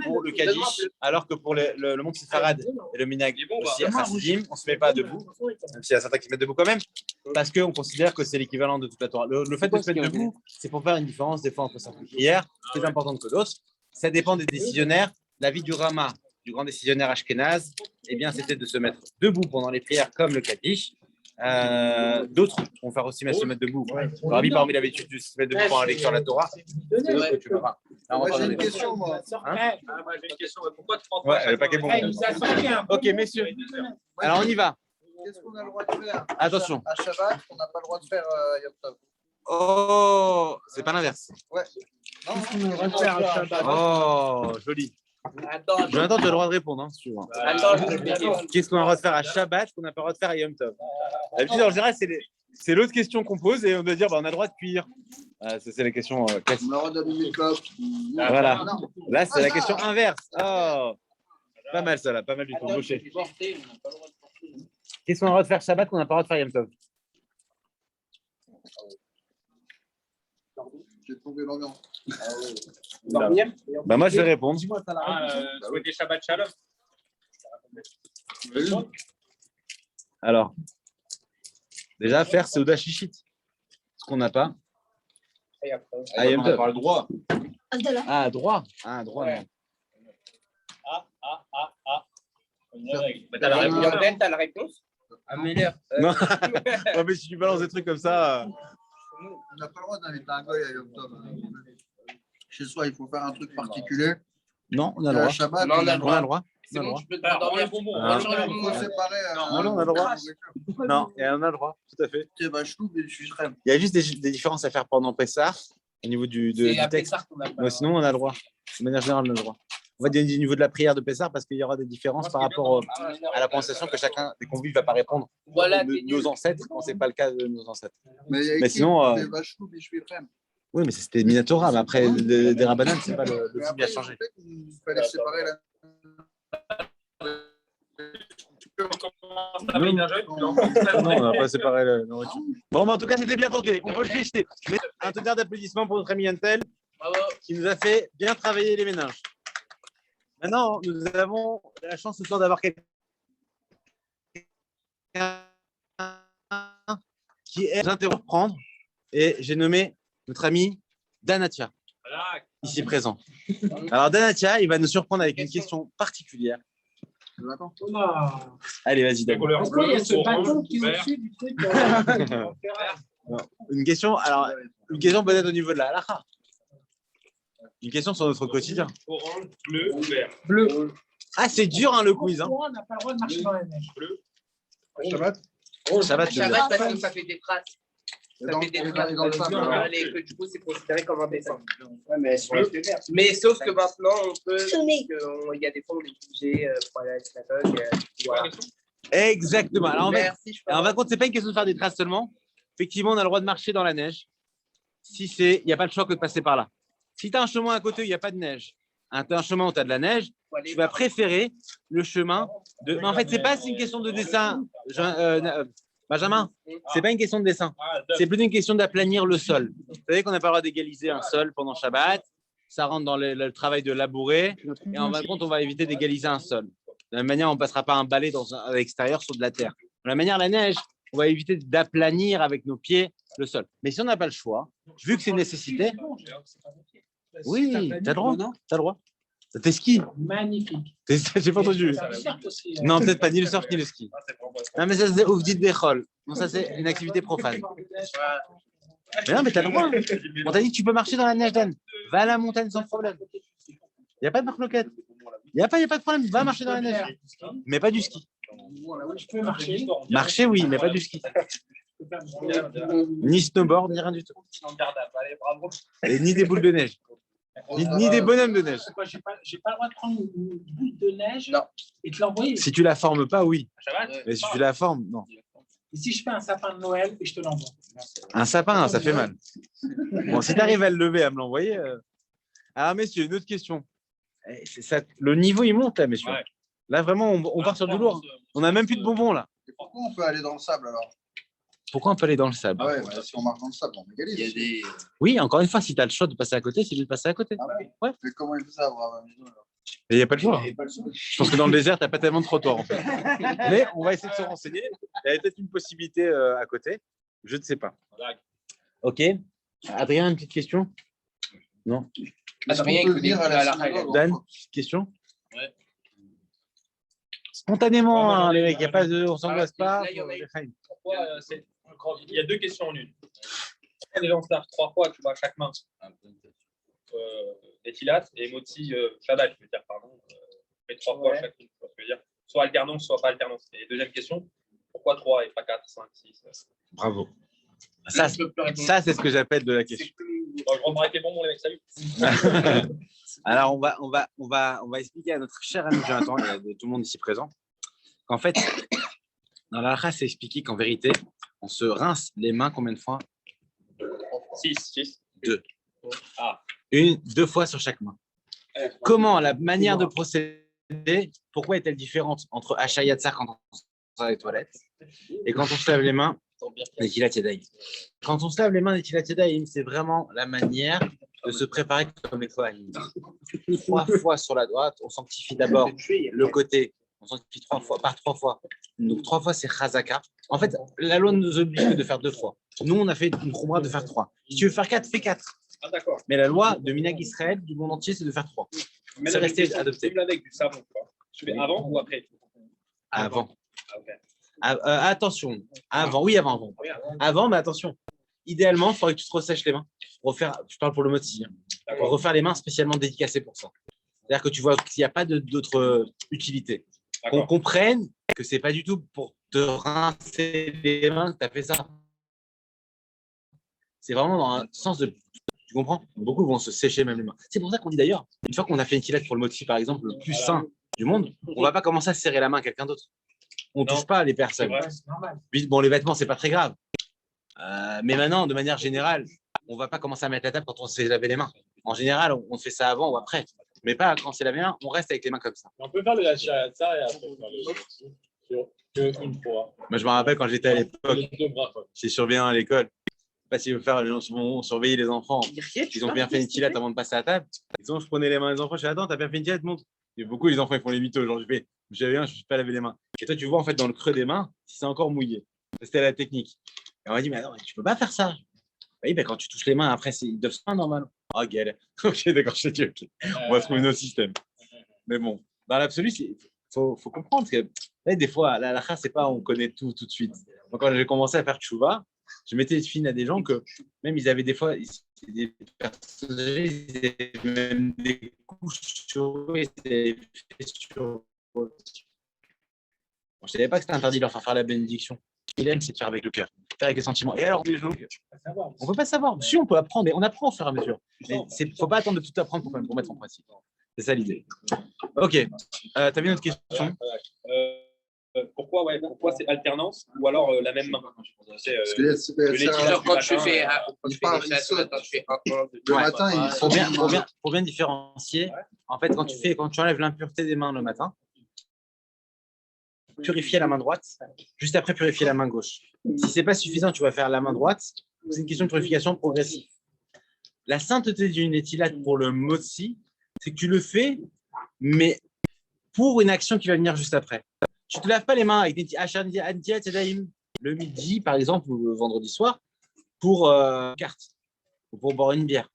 pour le Kaddish, alors que pour le monde séfarade et le Minag aussi Chassidim, on ne se met pas debout, même s'il y a certains qui se mettent debout quand même, parce qu'on considère que c'est l'équivalent de toute la Torah. Le fait de se mettre debout, c'est pour faire une différence des fois entre certaines prières, plus importantes que d'autres. Ça dépend des décisionnaires. L'avis du Rama, du grand décisionnaire Ashkénaz, eh bien, c'était de se mettre debout pendant les prières comme le Kaddish. D'autres vont faire aussi se mettre debout. Le Rabbi parmi l'habitude de se mettre debout pendant la lecture de la Torah. Tu verras. Moi, j'ai une question, moi. J'ai une question. Pourquoi tu prends Ouais, le paquet bon. Ok, messieurs. Alors, on y va. Qu'est-ce qu'on a le droit de faire? Attention. À Shabbat, on n'a pas le droit de faire Yom Tov. Oh, c'est pas l'inverse. Ouais. Oh, joli. Jonathan, tu as le droit de répondre, hein, si tu veux. Qu'est-ce qu'on a le droit de faire à Shabbat qu'on n'a pas le droit de faire à Yom Tov? D'habitude, en général, c'est l'autre question qu'on pose et on doit dire on a le droit de cuire. C'est la question classique. On a le droit d'allumer le clope. Voilà. Là, c'est la question inverse. Oh, pas mal ça, là, pas mal du tout. Gaucher. Qu'est-ce qu'on a le droit de faire Shabbat qu'on n'a pas le droit de faire Yom Tov? J'ai trouvé l'ambiance. Dormir. Bah, moi, je vais répondre. Souhaiter Shabbat Shalom. Alors, déjà, faire Seuda Shishit. Ce qu'on n'a pas. Et après. Ah, il y a On n'a pas le droit. Ah, droit. Ah, droit. Ouais. Bah, t'as la réponse. Yordel, t'as la réponse? Non. Ouais, mais si tu balances des trucs comme ça. On n'a pas le droit d'inviter un goy à Yom Tov. Chez soi, il faut faire un truc particulier. Non, on a Et le à droit. Shabbat, Non, on a le On a le droit. C'est On a le bon, droit. tu peux te dormir. Ah. Il faut séparer. Non, on a le droit. Non, et on a le droit, tout à fait. Ok, bah, je trouve et je suis très. Il y a juste des différences à faire pendant Pessah au niveau du C'est à texte. Pessah qu'on a pas. Mais sinon, on a le droit. De manière générale, on a le droit. On va dire du niveau de la prière de Pessah parce qu'il y aura des différences par rapport à la prononciation que chacun des convives ne va pas répondre. Voilà, de nos ancêtres, quand ce n'est pas le cas de nos ancêtres. Mais, il y a Mais écrit, sinon, c'est vachou, mais je suis frère. Oui, mais c'était Minatora. Mais après, des Rabbanan, c'est pas le Mais type qui a après, changé. je sais qu'il fallait séparer la. Non, on n'a pas séparé la nourriture. Bon, mais en tout cas, c'était bien tenté. On peut le féliciter. Mais un tonnerre d'applaudissements pour notre ami Antel, qui nous a fait bien travailler les méninges. Maintenant, nous avons la chance ce soir d'avoir quelqu'un qui est interprendre. Et j'ai nommé notre ami Danatia, ici présent. Alors, Danatia, il va nous surprendre avec une question particulière. Allez, vas-y, d'abord. Pourquoi il y a ce bâton qui est au-dessus du truc Une question, alors, une question peut-être au niveau de la halakha. Une question sur notre quotidien. Orange, bleu ou vert? bleu. Ah, c'est dur, hein, le quiz. Hein. Pourquoi on n'a pas le droit de marcher dans la neige? Shabbat. Ça va, tu veux dire. Shabbat, parce que ça fait des traces. Ça Dans- fait des dans- traces dans le sable, alors. et que du coup, c'est considéré comme un dessin. Ouais. Mais sauf que maintenant, on peut. Il y a des fois, on est obligé pour aller à l'esclatoc. Voilà. Exactement. Alors, Merci, je en fin de compte, c'est pas une question de faire des traces seulement. Effectivement, on a le droit de marcher dans la neige. Si il n'y a pas le choix que de passer par là. Si tu as un chemin à côté où il n'y a pas de neige, tu as un chemin où tu as de la neige, tu vas préférer le chemin de. Mais en fait, c'est pas une question de dessin, Benjamin. C'est pas une question de dessin. C'est plutôt une question d'aplanir le sol. Vous savez qu'on n'a pas le droit d'égaliser un sol pendant Shabbat. Ça rentre dans le travail de labourer. Et en fin de compte, on va éviter d'égaliser un sol. De la même manière, on ne passera pas un balai à l'extérieur sur de la terre. De la manière, la neige, on va éviter d'aplanir avec nos pieds le sol. Mais si on n'a pas le choix, vu que c'est une nécessité, oui, tu as le droit. Tu as le droit. T'es ski. Magnifique. J'ai pas entendu. Ça surfe aussi, Non, peut-être pas ni le surf ni le ski. Non, mais ça, c'est Ouvdit Bechol. Non, ça, c'est une activité profane. Mais non, mais t'as le droit. On t'a dit que tu peux marcher dans la neige, Dan. Va à la montagne sans problème. Il n'y a pas de marque-loquette. Il n'y a pas de problème. Va marcher dans la neige. Mais pas du ski. Je peux marcher. Marcher, oui, mais pas du ski. Ni snowboard, ni rien du tout. Et ni des boules de neige. Ni des bonhommes de neige. Pourquoi j'ai pas le droit de prendre une boule de neige Non. et te l'envoyer? Si tu la formes pas, oui. Shabbat? Mais si tu la formes, non. Et si je fais un sapin de Noël et je te l'envoie? Un sapin, ça fait mal. Bon, si tu arrives à le lever, à me l'envoyer. Alors, messieurs, une autre question. Le niveau, il monte là, messieurs. Ouais. Là, vraiment, on part sur du lourd. On n'a même plus de bonbons là. Et pourquoi on peut aller dans le sable alors? Pourquoi on peut aller dans le sable? Ah ouais, bah, si on marche dans le sable, on égalise. Il y a des. Oui, encore une fois, si tu as le choix de passer à côté, c'est de passer à côté. Ah ouais. Ouais. Mais comment il fait ça, Abraham? Et il n'y a pas le choix. Je pense que dans le désert, tu n'as pas tellement de trottoirs. En fait. Mais on va essayer de se renseigner. Il y a peut-être une possibilité à côté. Je ne sais pas. Ok. Adrien, une petite question? Non. Adrien, il connaît pas la règle. Dan, petite question? Ouais. Spontanément, hein, les mecs, il n'y a pas de. On s'angoisse pas. Là, il y en a une. Pourquoi il y a deux questions en une. Quand les gens se lavent 3 fois, tu vois, chaque main, Etilat et Moti Shabbat, je veux dire, pardon, mais 3 fois chaque une, tu vois ce que je veux dire. Soit alternance, soit pas alternance. Et deuxième question, pourquoi 3 et pas 4, 5, 6 Bravo. Ça, c'est ce que j'appelle de la question. Bon, je reprends avec les bonbons, les mecs, salut. Alors, on va expliquer à notre cher ami Jonathan et à tout le monde ici présent qu'en fait, dans la halakha, c'est expliqué qu'en vérité, on se rince les mains combien de fois? 6. 2. Ah. 2 fois sur chaque main. Comment la manière de procéder, pourquoi est-elle différente entre Hacha Yatzar quand on sort les toilettes et quand on se lave les mains Netilat Yadayim. Quand on se lave les mains Netilat Yadayim, c'est vraiment la manière de se préparer comme les Kohanim. 3 fois sur la droite, on sanctifie d'abord le côté, on sanctifie 3 fois, par 3 fois. Donc 3 fois, c'est Chazaka. En fait, la loi nous oblige de faire 2 fois. Nous, on a fait une Khumra de faire 3. Si tu veux faire 4, fais 4. Ah, d'accord. Mais la loi de Minag Israël du monde entier, c'est de faire 3. Mais C'est là, resté je adopté. suis avec du savon, quoi. Je fais avant ou après? Avant. Ah, ok. Attention. Avant, oui, avant. Avant, mais attention. Idéalement, il faudrait que tu te ressèches les mains. Refaire, je parle pour le moti. D'accord. Refaire les mains spécialement dédicacées pour ça. C'est-à-dire que tu vois qu'il n'y a pas d'autre utilité. Qu'on D'accord. comprenne que c'est pas du tout pour te rincer les mains que tu as fait ça. C'est vraiment dans un sens de. Tu comprends? Beaucoup vont se sécher même les mains. C'est pour ça qu'on dit d'ailleurs, une fois qu'on a fait une kilette pour le moti, par exemple, le plus sain du monde, on ne va pas commencer à serrer la main à quelqu'un d'autre. On ne touche pas les personnes. C'est Puis, bon, les vêtements, c'est pas très grave. Mais maintenant, de manière générale, on ne va pas commencer à mettre la table quand on s'est lavé les mains. En général, on fait ça avant ou après. Mais pas quand c'est lavé les mains, on reste avec les mains comme ça. On peut faire le Hachayatsa et après faire le une fois. Moi, je me rappelle quand j'étais à l'époque, Les 2 bras. j'étais surveillant à l'école. Pas si veut faire, on surveillait les enfants. Ils ont bien fait une tilette avant de passer à table. Sinon, je prenais les mains des enfants, je fais attends, t'as bien fait une tilette, montre. Et beaucoup, les enfants, ils font les mythos. Genre, j'avais un, je ne suis pas lavé les mains. Et toi, tu vois en fait dans le creux des mains si c'est encore mouillé. C'était la technique. Et on m'a dit, mais attends, tu peux pas faire ça. Oui, ben, quand tu touches les mains, après, ils doivent se faire normal. Oh, galère. Ok, d'accord, je t'ai dit, ok. On va trouver nos systèmes. Mais bon, dans l'absolu, il faut comprendre que là, des fois, la halakha, c'est pas on connaît tout de suite. Donc, quand j'ai commencé à faire tchouva, je mettais les fines à des gens que même ils avaient des fois des personnes âgées, ils avaient même des couches sur eux, ils avaient fait sur eux. Bon, je ne savais pas que c'était interdit de leur faire la bénédiction. Ce qu'il aime, c'est de faire avec le cœur, faire avec les sentiments. Et alors, les gens, on ne peut pas savoir. Si, on peut apprendre, mais on apprend au fur et à mesure. Mais il ne faut pas attendre de tout apprendre pour mettre en pratique. C'est ça l'idée. Ok. Tu as bien une autre question? Pourquoi c'est alternance ou alors la même main? Parce que Quand tu fais le matin, ils Pour bien différencier, en fait, quand tu enlèves l'impureté des mains le matin, purifier la main droite, juste après purifier la main gauche. Si ce n'est pas suffisant, tu vas faire la main droite. C'est une question de purification progressive. La sainteté d'une étilate pour le motzi, c'est que tu le fais, mais pour une action qui va venir juste après. Tu ne te laves pas les mains avec des le midi, par exemple, ou le vendredi soir, pour carte, ou pour boire une bière.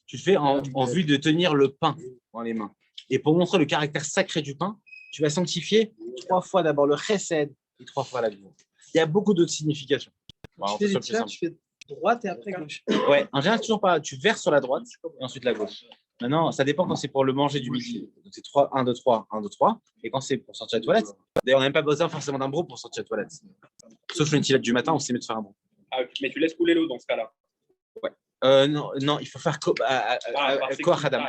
Tu le fais en vue de tenir le pain dans les mains. Et pour montrer le caractère sacré du pain, tu vas sanctifier 3 fois d'abord le chesed et 3 fois la gvoura. Il y a beaucoup d'autres significations. Tu fais droite et après gauche. Ouais, en général, toujours pas. Tu verses sur la droite et ensuite la gauche. Maintenant, ça dépend quand c'est pour le manger du midi. Donc, c'est 3, 1, 2, 3, 1, 2, 3. Et quand c'est pour sortir de la toilette, d'ailleurs, on n'a même pas besoin forcément d'un bro pour sortir de la toilette. Sauf une tilette du matin, on sait mieux de faire un bro. Ah, mais tu laisses couler l'eau dans ce cas-là. Non, il faut faire Koach Adam.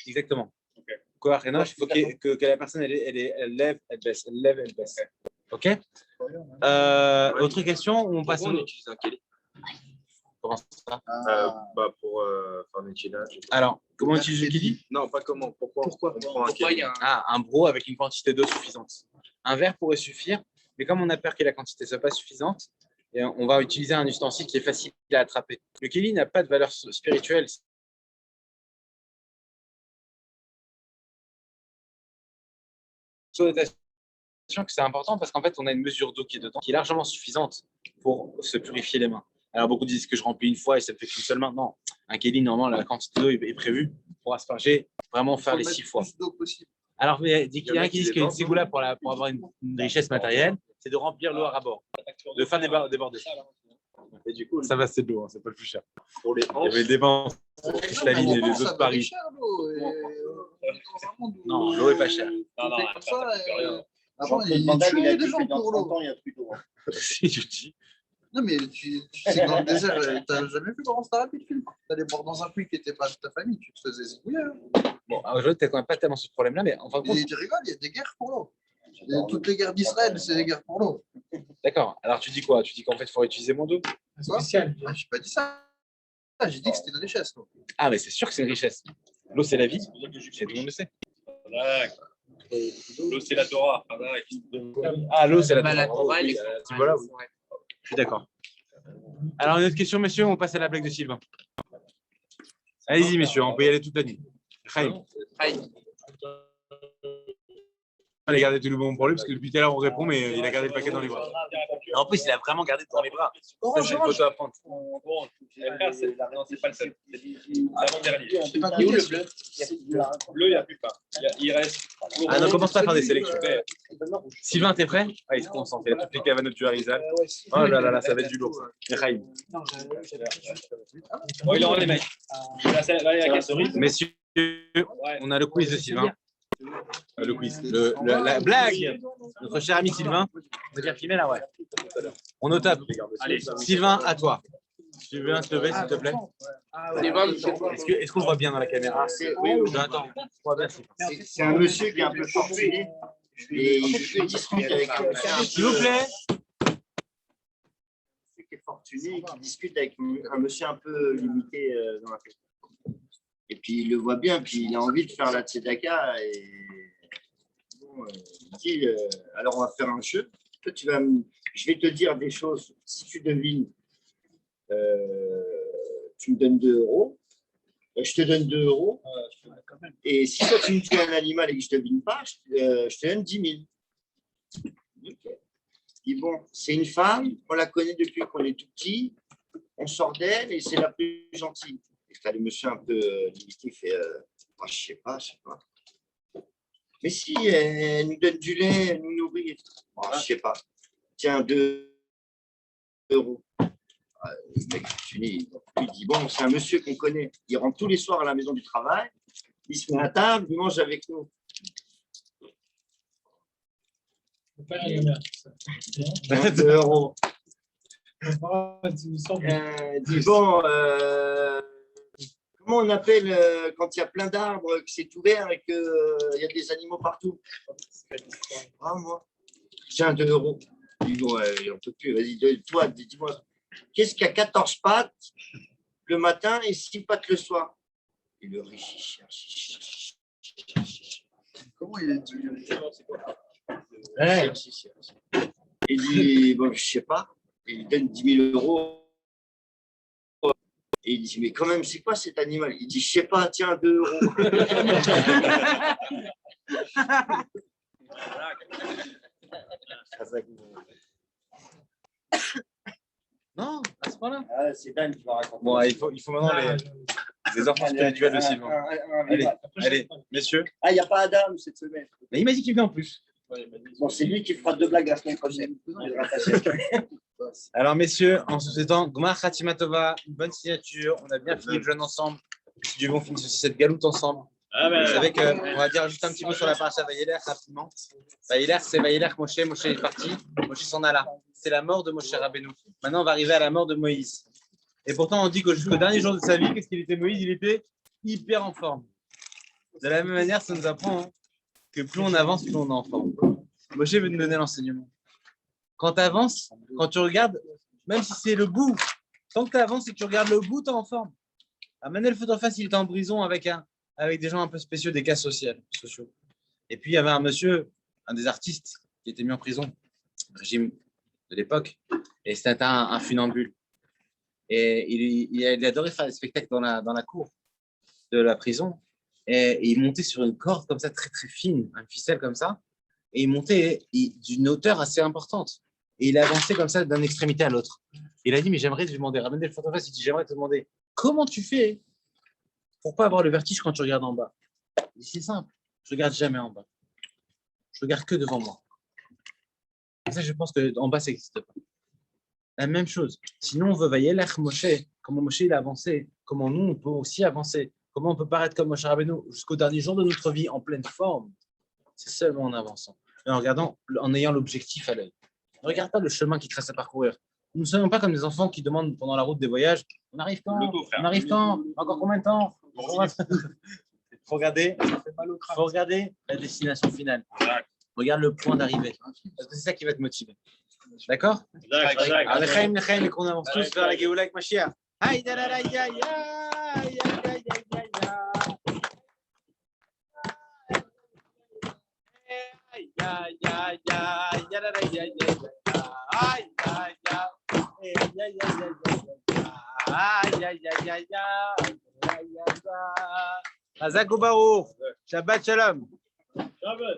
Exactement. Okay. Koach Enosh, il faut que la personne, elle lève, elle baisse. Elle lève, elle baisse. OK. Autre question ou on passe on utilise un kéli. Comment ça? Pour faire un étilage. Alors, comment on utilise le kéli? Non, pas comment. Pourquoi on prend un kéli? Un bro avec une quantité d'eau suffisante. Un verre pourrait suffire, mais comme on a peur que la quantité ne soit pas suffisante, et on va utiliser un ustensile qui est facile à attraper. Le kéli n'a pas de valeur spirituelle. Que c'est important parce qu'en fait, on a une mesure d'eau qui est dedans, qui est largement suffisante pour se purifier les mains. Alors, beaucoup disent que je remplis une fois et ça ne fait qu'une seule main. Non, un kéli, normalement, la quantité d'eau est prévue pour asperger, vraiment faire les 6 fois. Alors, il y en a qui disent qu'une ségoula, pour avoir une richesse matérielle, c'est de remplir l'eau à bord, de faire déborder. Et du coup, ça va, c'est de l'eau, c'est pas le plus cher. Pour les hanches, il y avait des dépenses pour Cristaline et les autres paris. Non, l'eau est pas chère. Avant, il tuait des gens pour l'eau. Si tu dis. Non, mais tu sais, dans le désert, t'as jamais vu Laurence Darabi le film? T'allais boire dans un puits qui n'était pas de ta famille, tu te faisais zigouiller. Bon, aujourd'hui, t'as quand même pas tellement ce problème-là, mais enfin. Tu rigoles, il y a des guerres pour l'eau. Toutes les guerres d'Israël, c'est des guerres pour l'eau. D'accord. Alors, tu dis quoi? Tu dis qu'en fait, il faut utiliser moins d'eau? Spécial. Je n'ai pas dit ça. J'ai dit que c'était une richesse. L'eau. Ah, mais c'est sûr que c'est une richesse. L'eau, c'est la vie. Et tout le monde le sait. L'eau, c'est la Torah. Ah, l'eau, c'est la La Torah. Torah, Voilà. Je suis d'accord. Alors, une autre question, messieurs, on passe à la blague de Sylvain. Allez-y, messieurs, on peut y aller toute la nuit. Chaim. Il a gardé tout le bon pour lui, parce que depuis tout à l'heure, on répond, mais il a gardé le paquet dans les bras. En plus, il a vraiment gardé dans les bras. Ça, c'est une photo à prendre. Bon, non, c'est pas le seul. C'est l'avant-dernier. Il est où le bleu? Bleu, il n'y a plus pas. Il reste. Ah non, commence pas à faire des sélections. Sylvain, t'es prêt? Ah, il se concentre. Il a toutes les cavanots de Harizal. Oh là là, ça va être du lourd. Et Chaim. Bon, il en les mecs. La question. Messieurs, on a le quiz de Sylvain. Le quiz. La blague. Notre cher ami Sylvain. On va dire filmer là, ouais. On est au top. Allez, Sylvain, à toi. Tu veux te lever, s'il te plaît? Est-ce qu'on voit bien dans la caméra? Oui, attends. C'est un monsieur qui est un peu fortuné et il discute avec un monsieur. S'il vous plaît. Qui est fortuné et qui discute avec un monsieur un peu limité dans la tête. Et puis il le voit bien, puis il a envie de faire la tzedaka et bon, il dit alors on va faire un jeu. Toi, je vais te dire des choses. Si tu devines, tu me donnes 2 euros. Je te donne 2 euros. Et si toi tu me dis un animal et que je ne devine pas, je te donne 10 000. Okay. Il dit bon, c'est une femme, on la connaît depuis qu'on est tout petit, on sort d'elle et c'est la plus gentille. Et le monsieur un peu limité fait je sais pas. Mais si elle nous donne du lait, elle nous nourrit, je sais pas. Tiens, 2 euros. Le mec, il dit bon, c'est un monsieur qu'on connaît. Il rentre tous les soirs à la maison du travail, il se met à table, il mange avec nous. 2 euros. Dis bon, comment on appelle quand il y a plein d'arbres, que c'est ouvert et qu'il y a des animaux partout? Moi. Tiens, 2 euros. Il dit bon, il n'en peut plus. Vas-y, toi, dis-moi, qu'est-ce qui a 14 pattes le matin et 6 pattes le soir? Et le riche, il cherche. Comment il est devenu? Il dit bon, je sais pas. Et il donne 10 000 euros. Et il dit, mais quand même, c'est quoi cet animal? Il dit, je sais pas, tiens, 2 euros. Non, à ce point-là. C'est Dan qui va raconter. Bon, il faut maintenant les enfants spirituels de Sylvain. Allez, messieurs. Ah, il n'y a pas Adam cette semaine. Mais il m'a dit qu'il venait en plus. Bon, c'est lui qui fera 2 blagues la semaine prochaine. Alors, messieurs, en se souhaitant Gmar Khatima Tova, une bonne signature, on a bien fini le jeûne ensemble. Si Dieu veut, on finit aussi cette galoute ensemble. Avec, on va dire juste un petit mot sur la paracha Vaïler rapidement. Vaïler, c'est Vaïler Moshe. Moshe est parti. Moshe s'en alla. C'est la mort de Moshe Rabbeinu. Maintenant, on va arriver à la mort de Moïse. Et pourtant, on dit que jusqu'au dernier jour de sa vie, qu'est-ce qu'il était Moïse? Il était hyper en forme. De la même manière, ça nous apprend que plus on avance, plus on est en forme. Moshe veut nous donner l'enseignement. Quand tu avances, quand tu regardes, même si c'est le bout, tant que tu avances et que tu regardes le bout, tu es en forme. Manel Fotofas, il était en prison avec des gens un peu spéciaux, des cas sociaux. Et puis, il y avait un monsieur, un des artistes, qui était mis en prison, le régime de l'époque, et c'était un funambule. Et il adorait faire des spectacles dans la cour de la prison. Et il montait sur une corde comme ça, très très fine, une ficelle comme ça, et il montait d'une hauteur assez importante. Et il avançait comme ça d'une extrémité à l'autre. Il a dit, mais j'aimerais te demander, Manel Fotofas, il dit, j'aimerais te demander, comment tu fais pour ne pas avoir le vertige quand tu regardes en bas? Il dit, c'est simple, je ne regarde jamais en bas. Je regarde que devant moi. Et ça, je pense qu'en bas, ça n'existe pas. La même chose. Sinon, on veut Vaïler Moshe. Comment Moshe il a avancé? Comment nous, on peut aussi avancer? Comment on peut paraître comme Moshe Rabbeinu jusqu'au dernier jour de notre vie en pleine forme? C'est seulement en avançant. Et en regardant, en ayant l'objectif à l'œil. Ne regarde pas le chemin qui te reste à parcourir. Nous ne sommes pas comme des enfants qui demandent pendant la route des voyages, on arrive quand? On arrive quand? Encore combien de temps? Il faut regarder la destination finale. Regarde le point d'arrivée. Parce que c'est ça qui va te motiver. D'accord? Et qu'on avance tous vers la Géoula avec Mashiach. Aïe, aïe, aïe, aïe, aïe, aïe, aïe, aïe, aïe, aïe, aïe, aïe, aïe, aïe, aïe, aïe, aïe, aïe, aïe, Hazak Baruch. Shabbat Shalom. Shabbat.